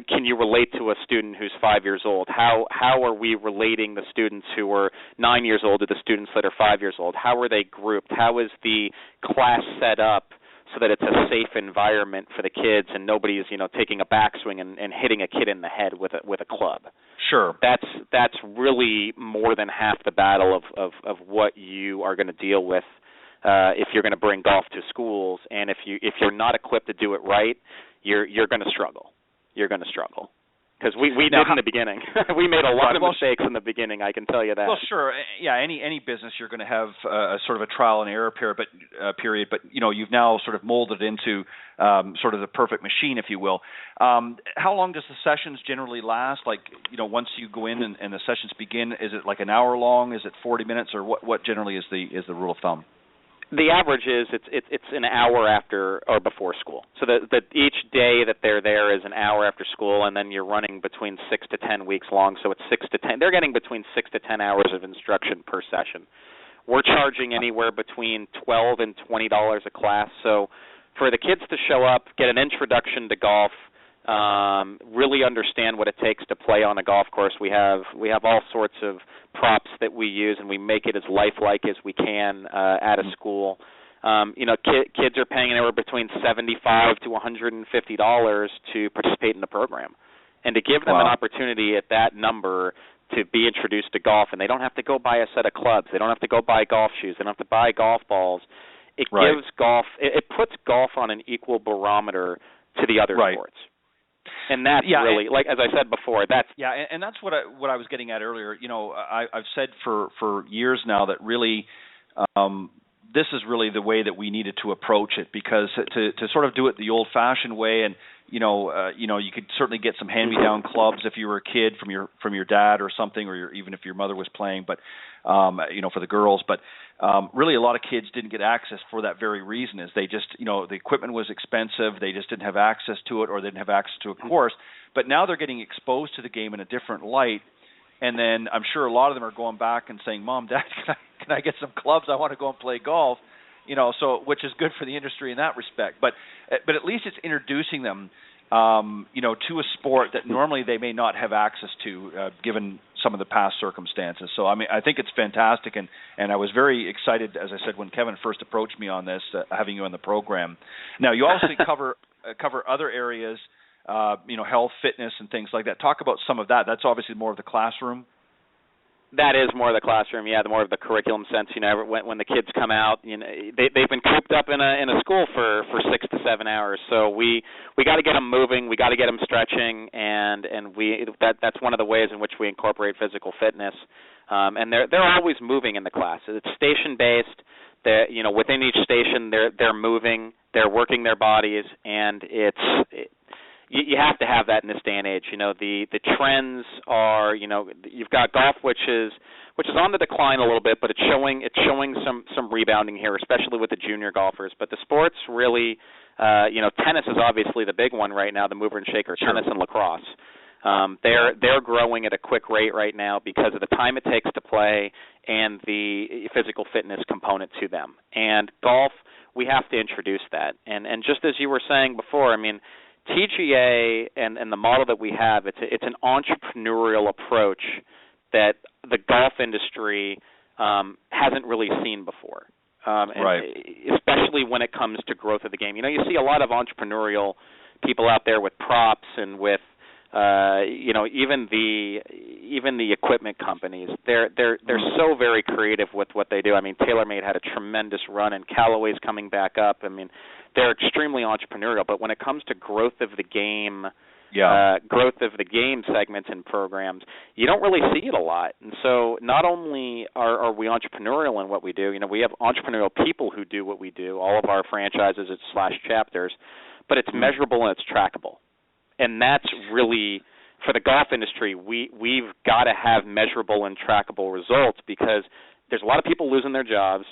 can you relate to a student who's 5 years old? How are we relating the students who are 9 years old to the students that are 5 years old? How are they grouped? How is the class set up so that it's a safe environment for the kids and nobody's taking a backswing and hitting a kid in the head with a club? Sure. That's really more than half the battle of what you are going to deal with if you're going to bring golf to schools, and if you're not equipped to do it right, you're going to struggle. You're going to struggle. Because we did in the beginning. We made a lot of mistakes in the beginning, I can tell you that. Well, sure. Yeah, any business you're going to have a sort of a trial and error period, but you've now sort of molded into sort of the perfect machine, if you will. How long does the sessions generally last? Like, once you go in and the sessions begin, is it like an hour long? Is it 40 minutes, or what generally is the rule of thumb? The average is it's an hour after or before school. So that each day that they're there is an hour after school, and then you're running between 6 to 10 weeks long. So it's 6 to 10. They're getting between 6 to 10 hours of instruction per session. We're charging anywhere between $12 and $20 a class. So for the kids to show up, get an introduction to golf, really understand what it takes to play on a golf course. We have all sorts of props that we use, and we make it as lifelike as we can at a school. Kids are paying anywhere between $75 to $150 to participate in the program, and to give them an opportunity at that number to be introduced to golf, and they don't have to go buy a set of clubs, they don't have to go buy golf shoes, they don't have to buy golf balls. It gives golf, it puts golf on an equal barometer to the other sports. And that's really, like as I said before, that's and that's what I was getting at earlier. I've said for years now that really this is really the way that we needed to approach it, because to sort of do it the old-fashioned way, and you could certainly get some hand-me-down clubs if you were a kid from your dad or something, or even if your mother was playing, but for the girls, but really a lot of kids didn't get access for that very reason, is they just the equipment was expensive, they just didn't have access to it, or they didn't have access to a course. But now they're getting exposed to the game in a different light, and then I'm sure a lot of them are going back and saying, Mom, Dad, can I get some clubs? I want to go and play golf. So which is good for the industry in that respect. But at least it's introducing them, to a sport that normally they may not have access to, given some of the past circumstances. So I think it's fantastic, and I was very excited, as I said, when Kevin first approached me on this, having you on the program. Now you also cover other areas, health, fitness, and things like that. Talk about some of that. That's obviously more of the classroom. That is more of the classroom, the more of the curriculum sense. When the kids come out, they've been cooped up in a school for 6 to 7 hours. So we got to get them moving, we got to get them stretching, and that's one of the ways in which we incorporate physical fitness. And they're always moving in the class. It's station based. Within each station, they're moving, they're working their bodies, and you have to have that in this day and age. The trends are, you've got golf, which is on the decline a little bit, but it's showing some rebounding here, especially with the junior golfers. But the sports really, tennis is obviously the big one right now, the mover and shaker, tennis and lacrosse. They're growing at a quick rate right now because of the time it takes to play and the physical fitness component to them. And golf, we have to introduce that. And just as you were saying before, TGA and the model that we have, it's an entrepreneurial approach that the golf industry hasn't really seen before. and especially when it comes to growth of the game. You see a lot of entrepreneurial people out there with props and with even the equipment companies. They're so very creative with what they do. I mean, TaylorMade had a tremendous run, and Callaway's coming back up. I mean, they're extremely entrepreneurial. But when it comes to growth of the game segments and programs, you don't really see it a lot. And so not only are we entrepreneurial in what we do, we have entrepreneurial people who do what we do, all of our franchises / chapters, but it's measurable and it's trackable. And that's really, for the golf industry, we've got to have measurable and trackable results, because there's a lot of people losing their jobs,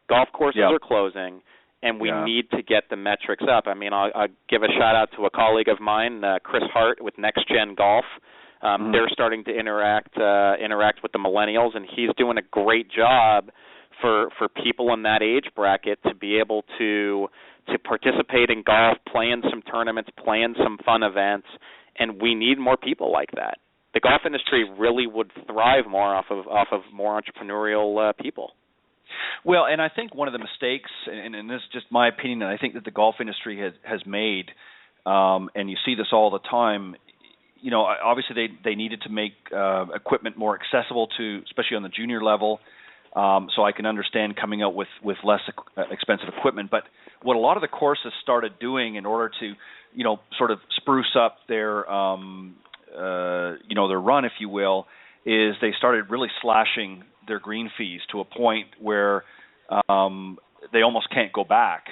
golf courses are closing, and we need to get the metrics up. I mean, I'll give a shout-out to a colleague of mine, Chris Hart with Next Gen Golf. They're starting to interact with the millennials, and he's doing a great job for people in that age bracket to be able to participate in golf, play in some tournaments, play in some fun events, and we need more people like that. The golf industry really would thrive more off of more entrepreneurial people. Well, and I think one of the mistakes, and this is just my opinion, and I think that the golf industry has made, and you see this all the time, obviously they needed to make equipment more accessible to, especially on the junior level. So I can understand coming out with less expensive equipment. But what a lot of the courses started doing in order to, sort of spruce up their, their run, if you will, is they started really slashing their green fees to a point where they almost can't go back.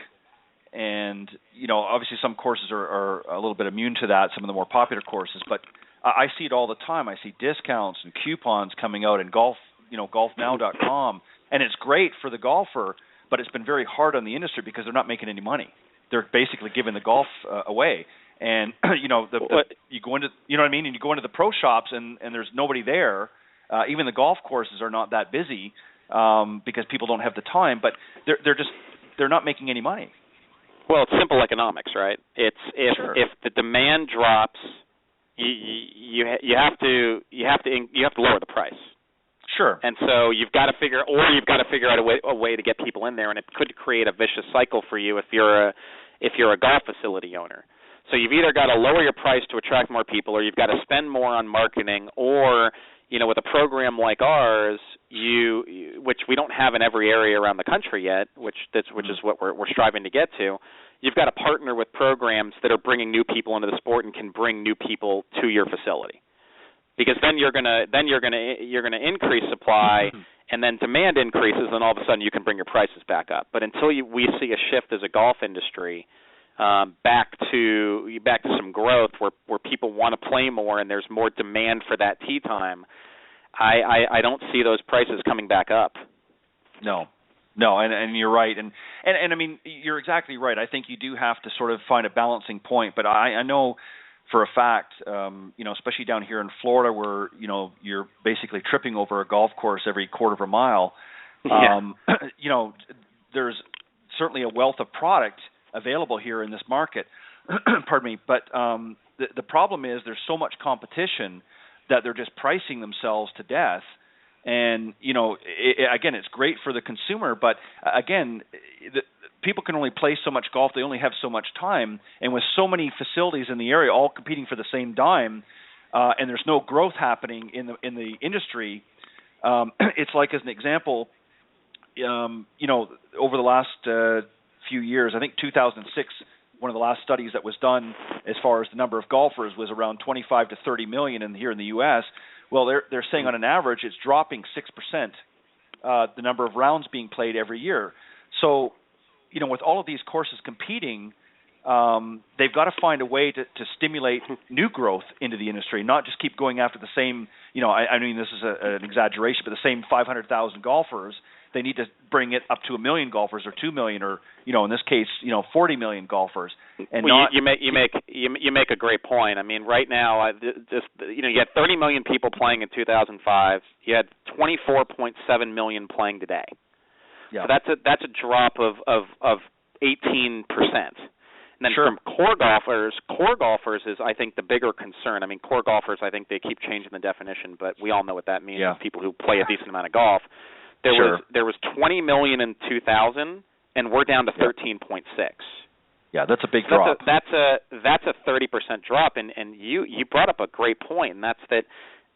And, obviously some courses are a little bit immune to that, some of the more popular courses. But I see it all the time. I see discounts and coupons coming out in golf, golfnow.com, and it's great for the golfer, but it's been very hard on the industry because they're not making any money. They're basically giving the golf away, and you go into, and you go into the pro shops and there's nobody there. Even the golf courses are not that busy because people don't have the time, but they're not making any money. Well, it's simple economics, right? If the demand drops, you have to lower the price. Sure. And so you've got to figure out a way to get people in there, and it could create a vicious cycle for you if you're a golf facility owner. So you've either got to lower your price to attract more people, or you've got to spend more on marketing, or with a program like ours, which we don't have in every area around the country yet, which is what we're striving to get to. You've got to partner with programs that are bringing new people into the sport and can bring new people to your facility. Because then you're gonna increase supply, and then demand increases, and all of a sudden you can bring your prices back up. But until we see a shift as a golf industry back to some growth where people want to play more and there's more demand for that tee time, I don't see those prices coming back up. No, and you're right, and I mean, you're exactly right. I think you do have to sort of find a balancing point, but I know for a fact, especially down here in Florida, where you're basically tripping over a golf course every quarter of a mile. There's certainly a wealth of product available here in this market. Pardon me, but the problem is there's so much competition that they're just pricing themselves to death. And again, it's great for the consumer, but again, people can only play so much golf. They only have so much time, and with so many facilities in the area all competing for the same dime, and there's no growth happening in the industry. It's like, as an example, over the last few years, I think 2006, one of the last studies that was done as far as the number of golfers was around 25 to 30 million here in the U.S. Well, they're saying on an average it's dropping 6%, the number of rounds being played every year. So, with all of these courses competing, they've got to find a way to stimulate new growth into the industry, not just keep going after the same, I mean, this is an exaggeration, but the same 500,000 golfers. They need to bring it up to 1 million golfers, or 2 million, or in this case, 40 million golfers. And you make a great point. I mean, right now, you had 30 million people playing in 2005. You had 24.7 million playing today. Yeah. So that's a drop of 18%. And then from core golfers is, I think, the bigger concern. I mean, core golfers, I think they keep changing the definition, but we all know what that means. Yeah. People who play a decent amount of golf. There was 20 million in 2000, and we're down to 13.6. Yeah, that's a big drop. That's a 30% drop, and you brought up a great point, and that's that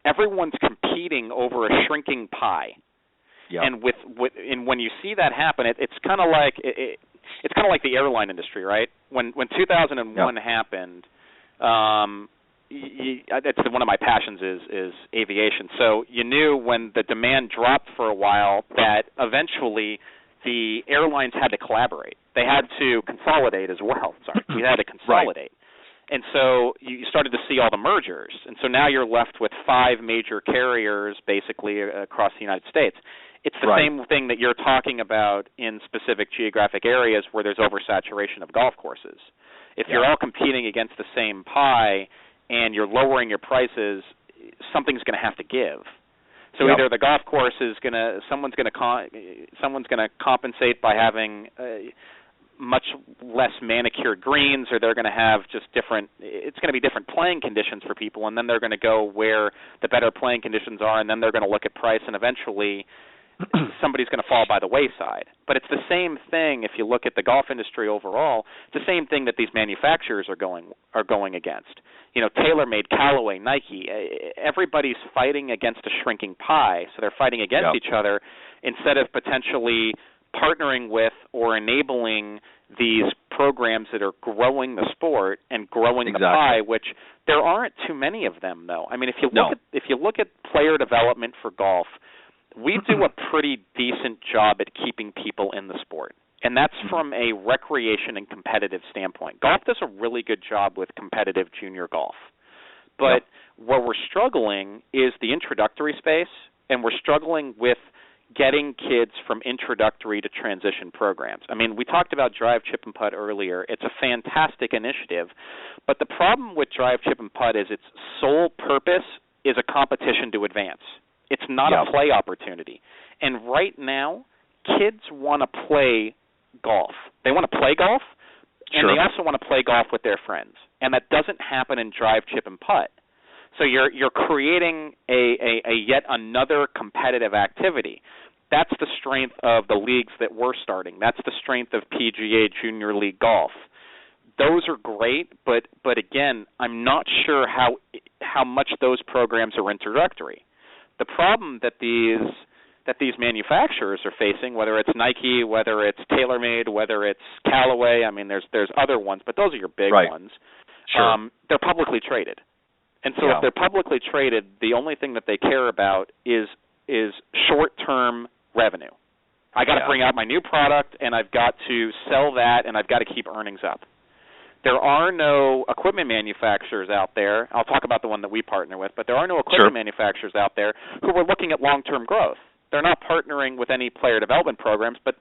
everyone's competing over a shrinking pie. Yeah. And when you see that happen, it's kind of like it's kind of like the airline industry, right? When 2001 happened, that's one of my passions is aviation. So you knew when the demand dropped for a while that eventually the airlines had to collaborate. They had to consolidate as well. We had to consolidate. Right. And so you started to see all the mergers. And so now you're left with 5 major carriers basically across the United States. It's the same thing that you're talking about in specific geographic areas where there's oversaturation of golf courses. If you're all competing against the same pie and you're lowering your prices, something's going to have to give. So either the golf course is someone's going to compensate by having much less manicured greens, or they're going to have just different. It's going to be different playing conditions for people, and then they're going to go where the better playing conditions are, and then they're going to look at price, and eventually somebody's going to fall by the wayside. But it's the same thing if you look at the golf industry overall. It's the same thing that these manufacturers are going against. You know, TaylorMade, Callaway, Nike, everybody's fighting against a shrinking pie, so they're fighting against each other instead of potentially partnering with or enabling these programs that are growing the sport and growing the pie, which there aren't too many of them, though. I mean, if you look at player development for golf, we do a pretty decent job at keeping people in the sport, and that's from a recreation and competitive standpoint. Golf does a really good job with competitive junior golf, but where we're struggling is the introductory space, and we're struggling with getting kids from introductory to transition programs. I mean, we talked about Drive, Chip, and Putt earlier. It's a fantastic initiative, but the problem with Drive, Chip, and Putt is its sole purpose is a competition to advance. It's not a play opportunity. And right now, kids want to play golf. They want to play golf, and they also want to play golf with their friends. And that doesn't happen in Drive, Chip, and Putt. So you're creating a yet another competitive activity. That's the strength of the leagues that we're starting. That's the strength of PGA Junior League Golf. Those are great, but again, I'm not sure how much those programs are introductory. The problem that these manufacturers are facing, whether it's Nike, whether it's TaylorMade, whether it's Callaway, I mean, there's other ones, but those are your big ones. They're publicly traded. And so if they're publicly traded, the only thing that they care about is short-term revenue. I got to bring out my new product, and I've got to sell that, and I've got to keep earnings up. There are no equipment manufacturers out there. I'll talk about the one that we partner with, but there are no equipment manufacturers out there who are looking at long-term growth. They're not partnering with any player development programs, but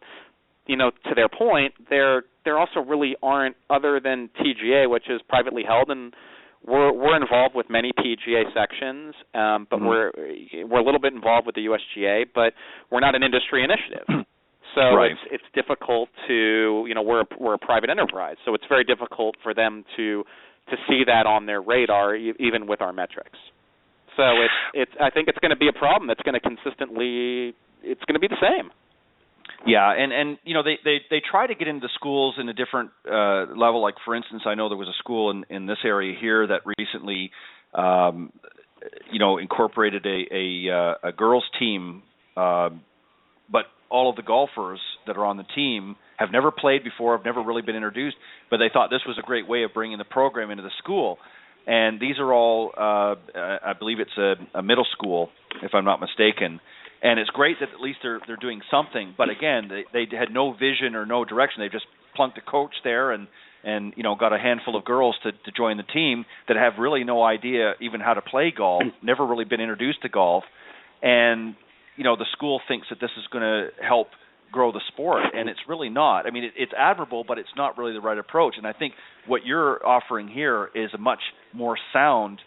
you know, to their point, there also really aren't, other than TGA, which is privately held, and we're involved with many PGA sections, but we're a little bit involved with the USGA, but we're not an industry initiative. So it's difficult to, you know, we're a private enterprise, so it's very difficult for them to see that on their radar, even with our metrics. So I think it's going to be a problem that's going to consistently, it's going to be the same. Yeah, and you know, they try to get into schools in a different level. Like, for instance, I know there was a school in this area here that recently, you know, incorporated a girls team, but all of the golfers that are on the team have never played before, have never really been introduced, but they thought this was a great way of bringing the program into the school. And these are all, I believe it's a middle school, if I'm not mistaken. And it's great that at least they're doing something. But again, they had no vision or no direction. They just plunked a coach there and you know, got a handful of girls to join the team that have really no idea even how to play golf, never really been introduced to golf. And you know, the school thinks that this is going to help grow the sport, and it's really not. I mean, it's admirable, but it's not really the right approach. And I think what you're offering here is a much more sound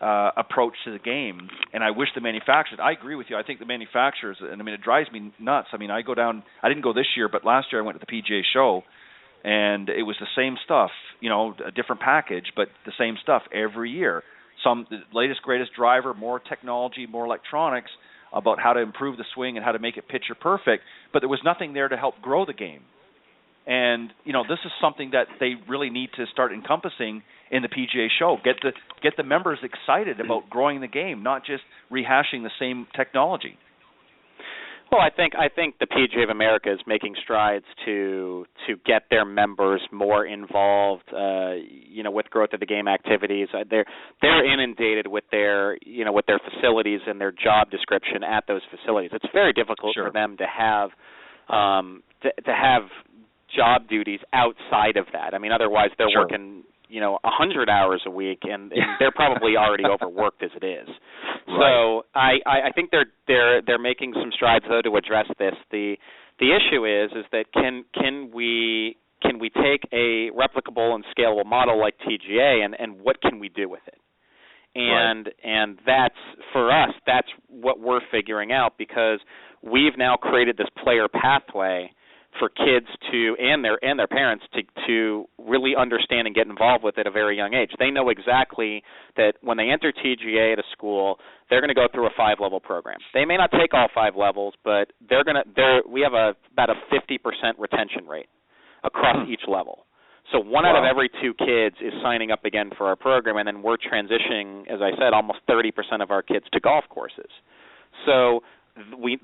approach to the game. And I wish the manufacturers, I agree with you, I think the manufacturers, and I mean, it drives me nuts. I mean, I go down, I didn't go this year, but last year I went to the PGA show, and it was the same stuff, you know, a different package, but the same stuff every year. The latest, greatest driver, more technology, more electronics. about how to improve the swing and how to make it picture perfect, but there was nothing there to help grow the game. And this is something that they really need to start encompassing in the PGA show. Get the members excited about growing the game, not just rehashing the same technology. Well, I think the PGA of America is making strides to get their members more involved, with growth of the game activities. They're inundated with their facilities and their job description at those facilities. It's very difficult for them to have to have job duties outside of that. I mean, otherwise they're working 100 hours a week, and they're probably already overworked as it is. Right. So I think they're making some strides though to address this. The issue is that can we take a replicable and scalable model like TGA and what can we do with it? And that's, for us, that's what we're figuring out, because we've now created this player pathway for kids and their parents to really understand and get involved with at a very young age. They know exactly that when they enter TGA at a school, they're going to go through a 5-level program. They may not take all 5 levels, but we have about a 50% retention rate across each level. So one out of every 2 kids is signing up again for our program, and then we're transitioning, as I said, almost 30% of our kids to golf courses. So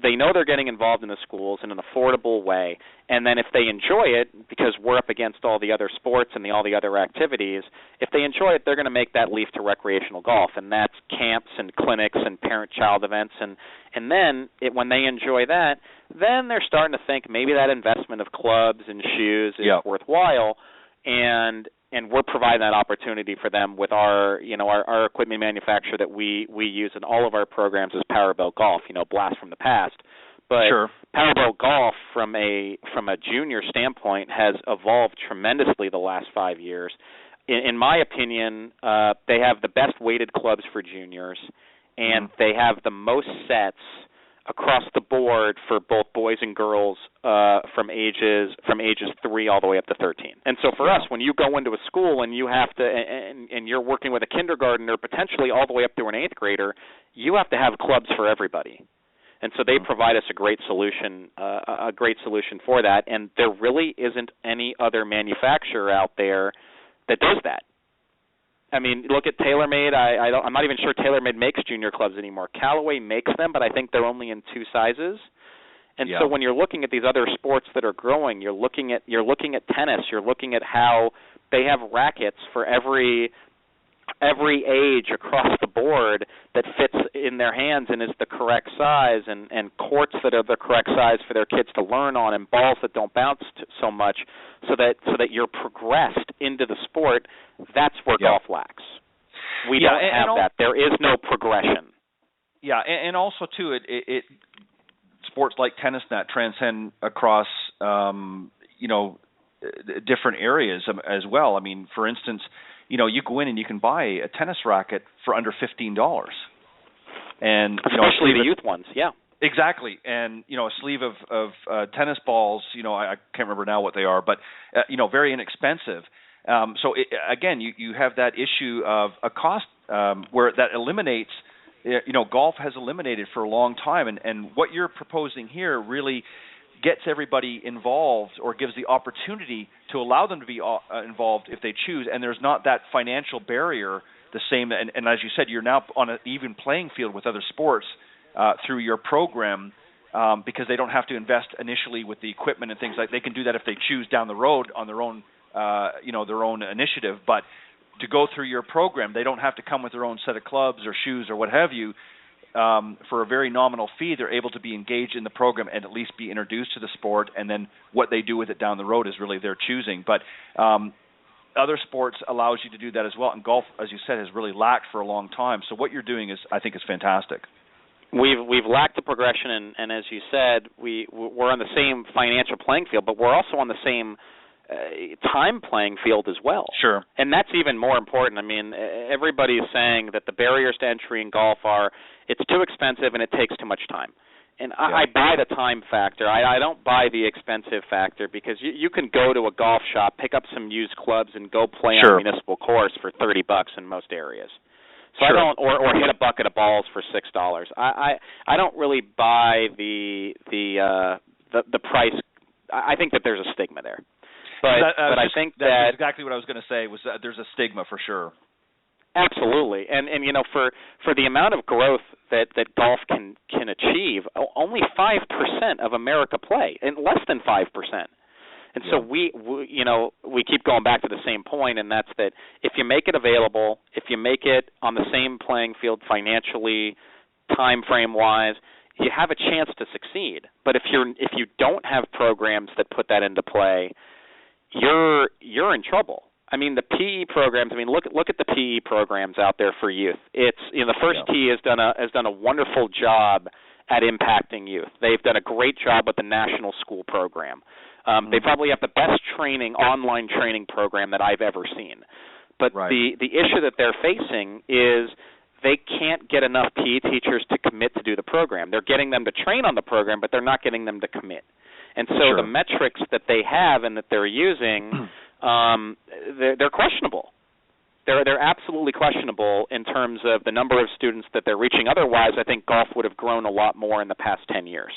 they know they're getting involved in the schools in an affordable way, and then if they enjoy it, because we're up against all the other sports and all the other activities, if they enjoy it, they're going to make that leap to recreational golf, and that's camps and clinics and parent-child events, and then when they enjoy that, then they're starting to think maybe that investment of clubs and shoes is worthwhile, and we're providing that opportunity for them with our equipment manufacturer that we use in all of our programs is Powerbell Golf, blast from the past. But Powerbell Golf from a junior standpoint has evolved tremendously the last 5 years. In my opinion, they have the best weighted clubs for juniors, and they have the most sets across the board for both boys and girls from ages 3 all the way up to 13. And so for us, when you go into a school and you have to and you're working with a kindergartner, potentially all the way up to an 8th grader, you have to have clubs for everybody. And so they provide us a great solution for that. And there really isn't any other manufacturer out there that does that. I mean, look at TaylorMade. I'm not even sure TaylorMade makes junior clubs anymore. Callaway makes them, but I think they're only in 2 sizes. And so when you're looking at these other sports that are growing, you're looking at tennis. You're looking at how they have rackets for every age across the board that fits in their hands and is the correct size, and courts that are the correct size for their kids to learn on, and balls that don't bounce so much, so that you're progressed into the sport. That's where golf lacks. We don't have that. There is no progression. Yeah, and also too, it sports like tennis that transcend across different areas as well. I mean, for instance, you go in and you can buy a tennis racket for under $15, and especially the youth ones, exactly, and a sleeve of tennis balls. I can't remember now what they are, but very inexpensive. So again, you have that issue of a cost where that eliminates. Golf has eliminated for a long time, and what you're proposing here really gets everybody involved, or gives the opportunity to allow them to be involved if they choose, and there's not that financial barrier the same. And as you said, you're now on an even playing field with other sports through your program, because they don't have to invest initially with the equipment and things like. They can do that if they choose down the road on their own, their own initiative. But to go through your program, they don't have to come with their own set of clubs or shoes or what have you. For a very nominal fee, they're able to be engaged in the program and at least be introduced to the sport, and then what they do with it down the road is really their choosing. But other sports allows you to do that as well, and golf, as you said, has really lacked for a long time. So what you're doing I think is fantastic. We've lacked the progression, and as you said, we're on the same financial playing field, but we're also on the same time playing field as well. Sure. And that's even more important. I mean, everybody's saying that the barriers to entry in golf are it's too expensive and it takes too much time. And I buy the time factor. I don't buy the expensive factor, because you can go to a golf shop, pick up some used clubs, and go play on a municipal course for $30 in most areas. So I don't, or hit a bucket of balls for $6. I don't really buy the price. I think that there's a stigma there. But I think that's exactly what I was going to say. Was that there's a stigma for sure. Absolutely, and for the amount of growth that golf can achieve, only 5% of America play, and less than 5%. And so we keep going back to the same point, and that's that if you make it available, if you make it on the same playing field financially, time frame wise, you have a chance to succeed. But if you don't have programs that put that into play, you're in trouble. I mean, the PE programs. I mean, look at the PE programs out there for youth. It's the First Tee has done a wonderful job at impacting youth. They've done a great job with the national school program. They probably have the best online training program that I've ever seen. But the issue that they're facing is they can't get enough PE teachers to commit to do the program. They're getting them to train on the program, but they're not getting them to commit. And so the metrics that they have and that they're using, they're questionable. They're absolutely questionable in terms of the number of students that they're reaching. Otherwise, I think golf would have grown a lot more in the past 10 years.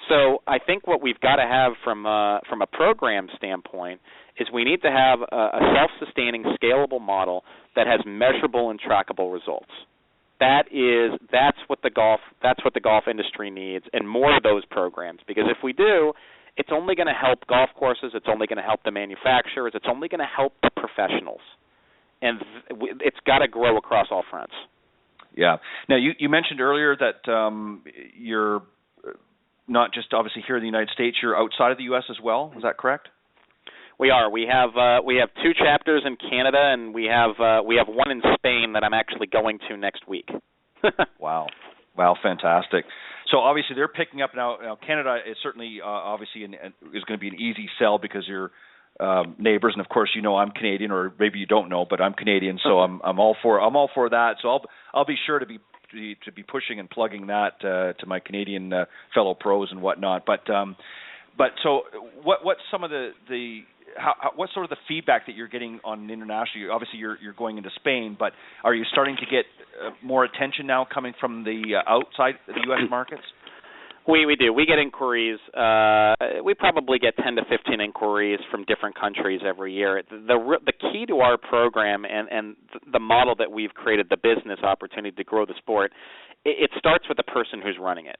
So I think what we've got to have from a program standpoint is we need to have a self-sustaining, scalable model that has measurable and trackable results. That's what the golf industry needs, and more of those programs. Because if we do, it's only going to help golf courses. It's only going to help the manufacturers. It's only going to help the professionals, and it's got to grow across all fronts. Yeah. Now you mentioned earlier that you're not just obviously here in the United States, you're outside of the U.S. as well. Is that correct? We are. We have 2 chapters in Canada, and we have one in Spain that I'm actually going to next week. Wow, fantastic. So obviously they're picking up now. Canada is certainly obviously is going to be an easy sell because you're neighbors, and of course I'm Canadian, or maybe you don't know, but I'm Canadian, so I'm all for that. So I'll be sure to be pushing and plugging that to my Canadian fellow pros and whatnot. But so what's some of what's sort of the feedback that you're getting on international? Obviously you're going into Spain, but are you starting to get more attention now coming from the outside the U.S. markets? We do. We get inquiries. We probably get 10 to 15 inquiries from different countries every year. The key to our program and the model that we've created, the business opportunity to grow the sport, it starts with the person who's running it.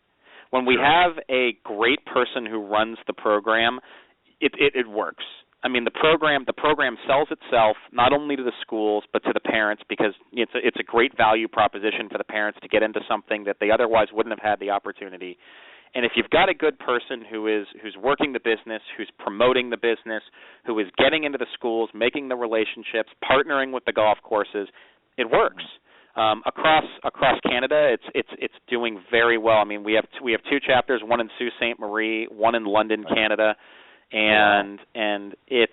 When we have a great person who runs the program, it works. I mean, the program sells itself not only to the schools but to the parents, because it's a great value proposition for the parents to get into something that they otherwise wouldn't have had the opportunity. And if you've got a good person who's working the business, who's promoting the business, who is getting into the schools, making the relationships, partnering with the golf courses, it works. Across Canada, it's doing very well. I mean, we have 2 chapters, one in Sault Ste. Marie, one in London, Canada, and it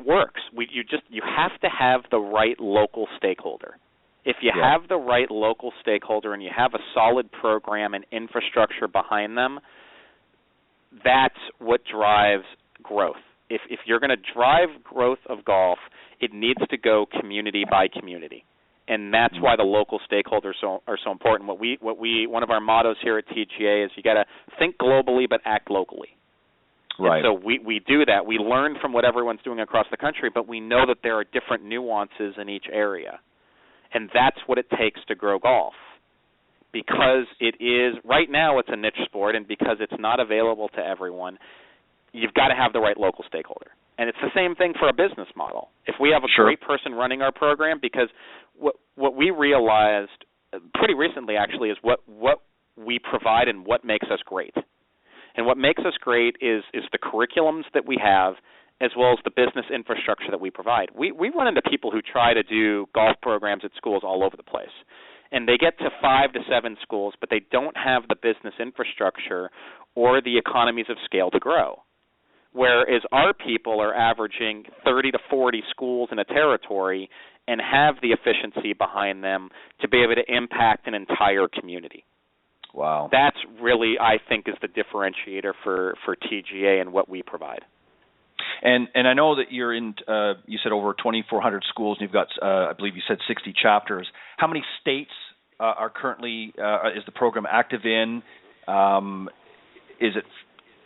works. You have to have the right local stakeholder. If you have the right local stakeholder and you have a solid program and infrastructure behind them, that's what drives growth. If you're going to drive growth of golf, it needs to go community by community. And that's why the local stakeholders are so important. One of our mottos here at TGA is you got to think globally but act locally. Right. And so we do that. We learn from what everyone's doing across the country, but we know that there are different nuances in each area. And that's what it takes to grow golf. Because it is, right now it's a niche sport, and because it's not available to everyone, you've got to have the right local stakeholder. And it's the same thing for a business model. If we have a great person running our program, because what we realized pretty recently actually is what we provide and what makes us great. And what makes us great is the curriculums that we have, as well as the business infrastructure that we provide. We run into people who try to do golf programs at schools all over the place. And they get to 5 to 7 schools, but they don't have the business infrastructure or the economies of scale to grow. Whereas our people are averaging 30 to 40 schools in a territory and have the efficiency behind them to be able to impact an entire community. Wow. That's really, I think, is the differentiator for TGA and what we provide. And I know that you're in. You said over 2,400 schools, and you've got, I believe you said 60 chapters. How many states are currently is the program active in? Is it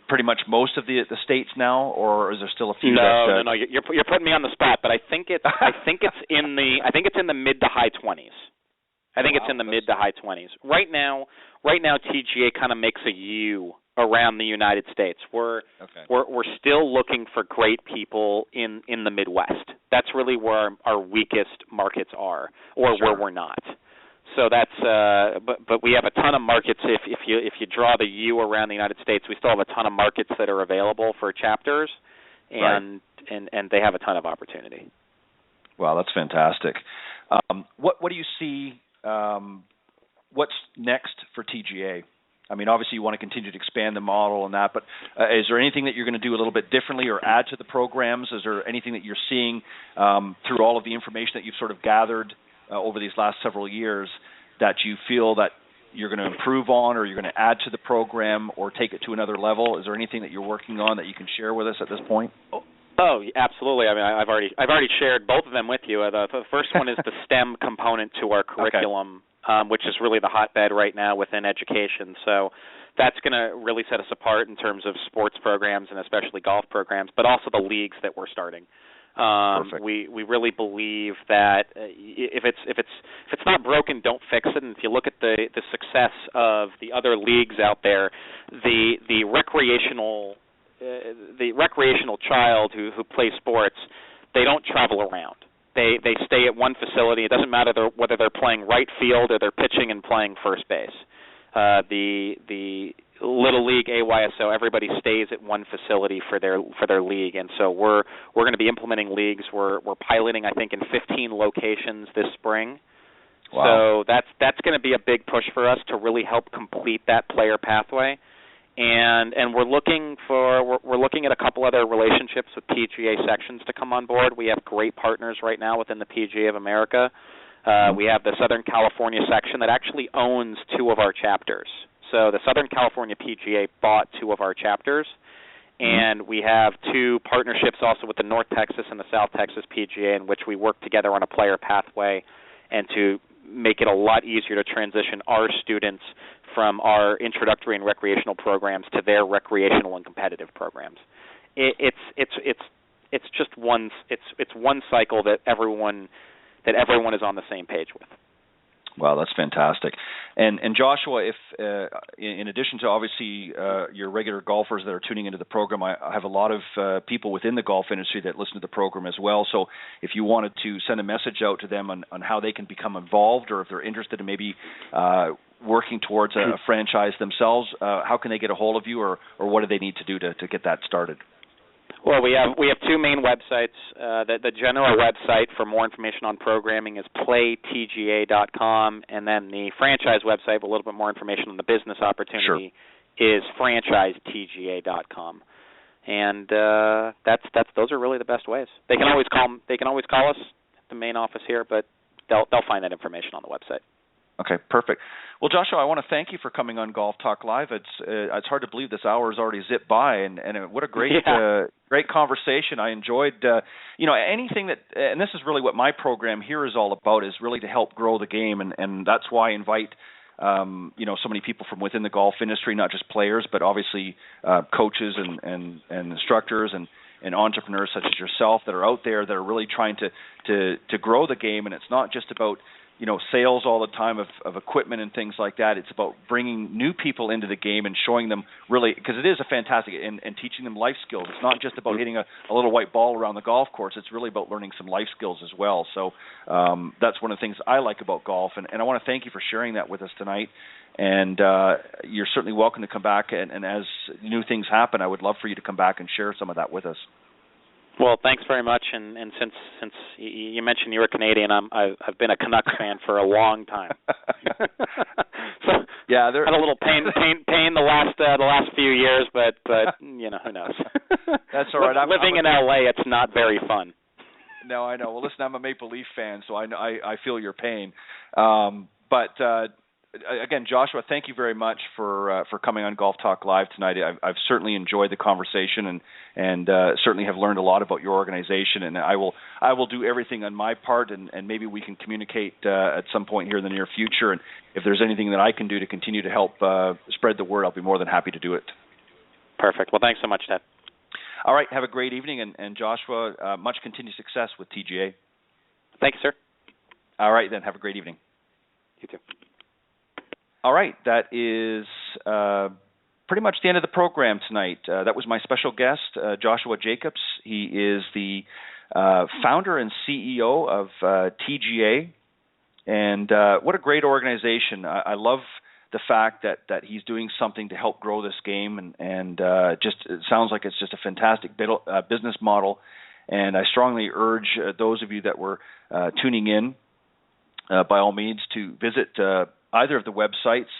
pretty much most of the states now, or is there still a few? No. You're putting me on the spot, but I think it's in the mid to high 20s. I think it's in the mid to high 20s. Right now TGA kind of makes a U around the United States. We're still looking for great people in the Midwest. That's really where our weakest markets are, or where we're not. So that's but we have a ton of markets. If you draw the U around the United States, we still have a ton of markets that are available for chapters, and they have a ton of opportunity. Wow, that's fantastic. What do you see? What's next for TGA? I mean, obviously you want to continue to expand the model and that, but is there anything that you're going to do a little bit differently or add to the programs? Is there anything that you're seeing through all of the information that you've sort of gathered over these last several years that you feel that you're going to improve on, or you're going to add to the program or take it to another level? Is there anything that you're working on that you can share with us at this point? Oh, absolutely. I mean, I've already shared both of them with you. The first one is the STEM component to our curriculum, which is really the hotbed right now within education. So that's going to really set us apart in terms of sports programs and especially golf programs, but also the leagues that we're starting. We really believe that if it's not broken, don't fix it. And if you look at the success of the other leagues out there, the recreational child who plays sports, they don't travel around. They stay at one facility. It doesn't matter whether they're playing right field or they're pitching and playing first base. The Little League, AYSO, everybody stays at one facility for their league, and so we're going to be implementing leagues. We're piloting, I think, in 15 locations this spring. Wow. So that's going to be a big push for us to really help complete that player pathway. And we're looking at a couple other relationships with PGA sections to come on board. We have great partners right now within the PGA of America. We have the Southern California section that actually owns 2 of our chapters. So the Southern California PGA bought 2 of our chapters, and we have 2 partnerships also with the North Texas and the South Texas PGA, in which we work together on a player pathway and to make it a lot easier to transition our students from our introductory and recreational programs to their recreational and competitive programs. It's just one cycle that everyone is on the same page with. Wow, that's fantastic. And Joshua, if in addition to obviously your regular golfers that are tuning into the program, I have a lot of people within the golf industry that listen to the program as well. So if you wanted to send a message out to them on how they can become involved, or if they're interested in maybe working towards a franchise themselves, how can they get a hold of you, or what do they need to do to get that started? Well, we have 2 main websites. The general website for more information on programming is playtga.com, and then the franchise website with a little bit more information on the business opportunity is franchisetga.com. And those are really the best ways. They can always call us at the main office here, but they'll find that information on the website. Okay, perfect. Well, Joshua, I want to thank you for coming on Golf Talk Live. It's hard to believe this hour has already zipped by, and what a great great conversation. I enjoyed anything that, and this is really what my program here is all about, is really to help grow the game, and that's why I invite so many people from within the golf industry, not just players, but obviously coaches and instructors and entrepreneurs such as yourself that are out there that are really trying to grow the game. And it's not just about sales all the time of equipment and things like that. It's about bringing new people into the game and showing them really, because it is a fantastic, and teaching them life skills. It's not just about hitting a little white ball around the golf course. It's really about learning some life skills as well. So that's one of the things I like about golf, and I want to thank you for sharing that with us tonight. And you're certainly welcome to come back, and as new things happen, I would love for you to come back and share some of that with us. Well, thanks very much. And since you mentioned you were Canadian, I've been a Canucks fan for a long time. So yeah, had a little pain the last few years, but who knows? That's all right. Living in LA, it's not very fun. No, I know. Well, listen, I'm a Maple Leaf fan, so I feel your pain. But again, Joshua, thank you very much for coming on Golf Talk Live tonight. I've certainly enjoyed the conversation and certainly have learned a lot about your organization. And I will do everything on my part, and maybe we can communicate at some point here in the near future. And if there's anything that I can do to continue to help spread the word, I'll be more than happy to do it. Perfect. Well, thanks so much, Ted. All right. Have a great evening, and Joshua, much continued success with TGA. Thank you, sir. All right, then. Have a great evening. You too. All right, that is pretty much the end of the program tonight. That was my special guest, Joshua Jacobs. He is the founder and CEO of TGA, and what a great organization. I love the fact that he's doing something to help grow this game, and just it sounds like it's just a fantastic business model, and I strongly urge those of you that were tuning in, by all means, to visit either of the websites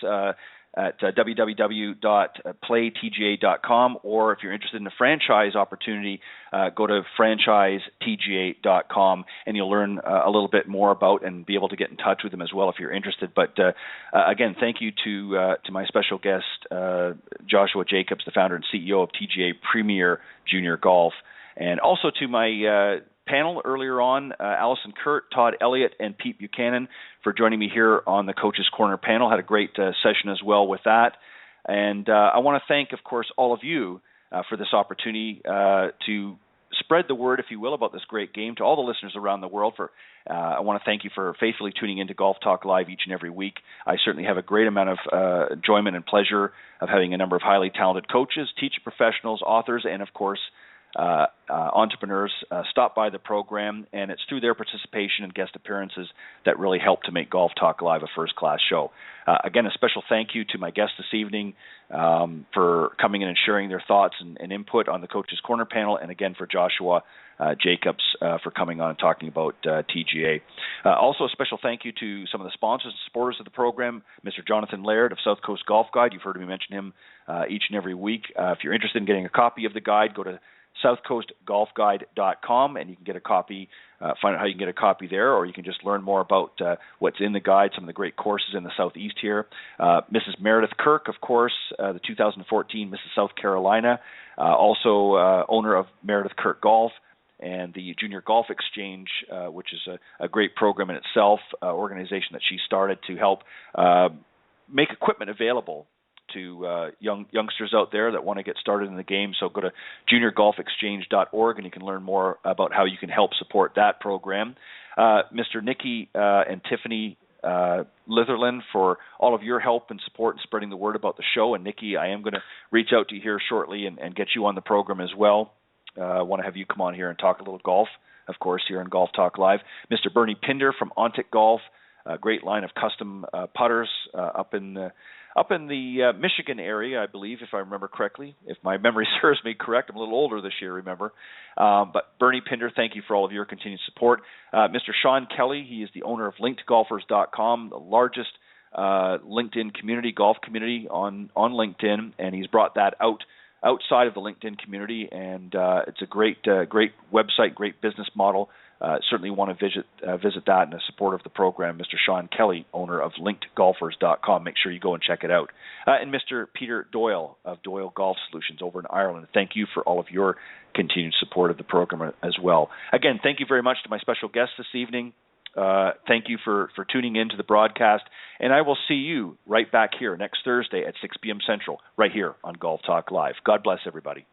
at www.playtga.com, or if you're interested in a franchise opportunity, go to franchisetga.com, and you'll learn a little bit more about and be able to get in touch with them as well if you're interested. But again, thank you to my special guest, Joshua Jacobs, the founder and CEO of TGA Premier Junior Golf, and also to my panel earlier on, Allison Kurt, Todd Elliott, and Pete Buchanan for joining me here on the Coach's Corner panel. Had a great session as well with that. And I want to thank, of course, all of you for this opportunity to spread the word, if you will, about this great game to all the listeners around the world. I want to thank you for faithfully tuning into Golf Talk Live each and every week. I certainly have a great amount of enjoyment and pleasure of having a number of highly talented coaches, teaching professionals, authors, and, of course, entrepreneurs stop by the program, and it's through their participation and guest appearances that really help to make Golf Talk Live a first-class show. Again, a special thank you to my guests this evening for coming in and sharing their thoughts and input on the Coach's Corner panel, and again for Joshua Jacobs for coming on and talking about TGA. Also, a special thank you to some of the sponsors and supporters of the program, Mr. Jonathan Laird of South Coast Golf Guide. You've heard me mention him each and every week. If you're interested in getting a copy of the guide, go to southcoastgolfguide.com, and you can get a copy, find out how you can get a copy there, or you can just learn more about what's in the guide, some of the great courses in the Southeast here. Mrs. Meredith Kirk, of course, the 2014 Mrs. South Carolina, also owner of Meredith Kirk Golf, and the Junior Golf Exchange, which is a great program in itself, organization that she started to help make equipment available to youngsters out there that want to get started in the game. So go to juniorgolfexchange.org, and you can learn more about how you can help support that program. Mr. Nicky and Tiffany Litherland for all of your help and support in spreading the word about the show. And Nicky, I am going to reach out to you here shortly and get you on the program as well. I want to have you come on here and talk a little golf, of course, here on Golf Talk Live. Mr. Bernie Pinder from Ontic Golf, a great line of custom putters up in the Michigan area, I believe, if I remember correctly. If my memory serves me correct, I'm a little older this year, remember. But Bernie Pinder, thank you for all of your continued support. Mr. Sean Kelly, he is the owner of LinkedGolfers.com, the largest LinkedIn community, golf community on LinkedIn, and he's brought that outside of the LinkedIn community, and it's a great website, great business model. Certainly want to visit that in the support of the program. Mr. Sean Kelly, owner of LinkedGolfers.com. Make sure you go and check it out. And Mr. Peter Doyle of Doyle Golf Solutions over in Ireland. Thank you for all of your continued support of the program as well. Again, thank you very much to my special guests this evening. Thank you for tuning in to the broadcast. And I will see you right back here next Thursday at 6 p.m. Central, right here on Golf Talk Live. God bless everybody.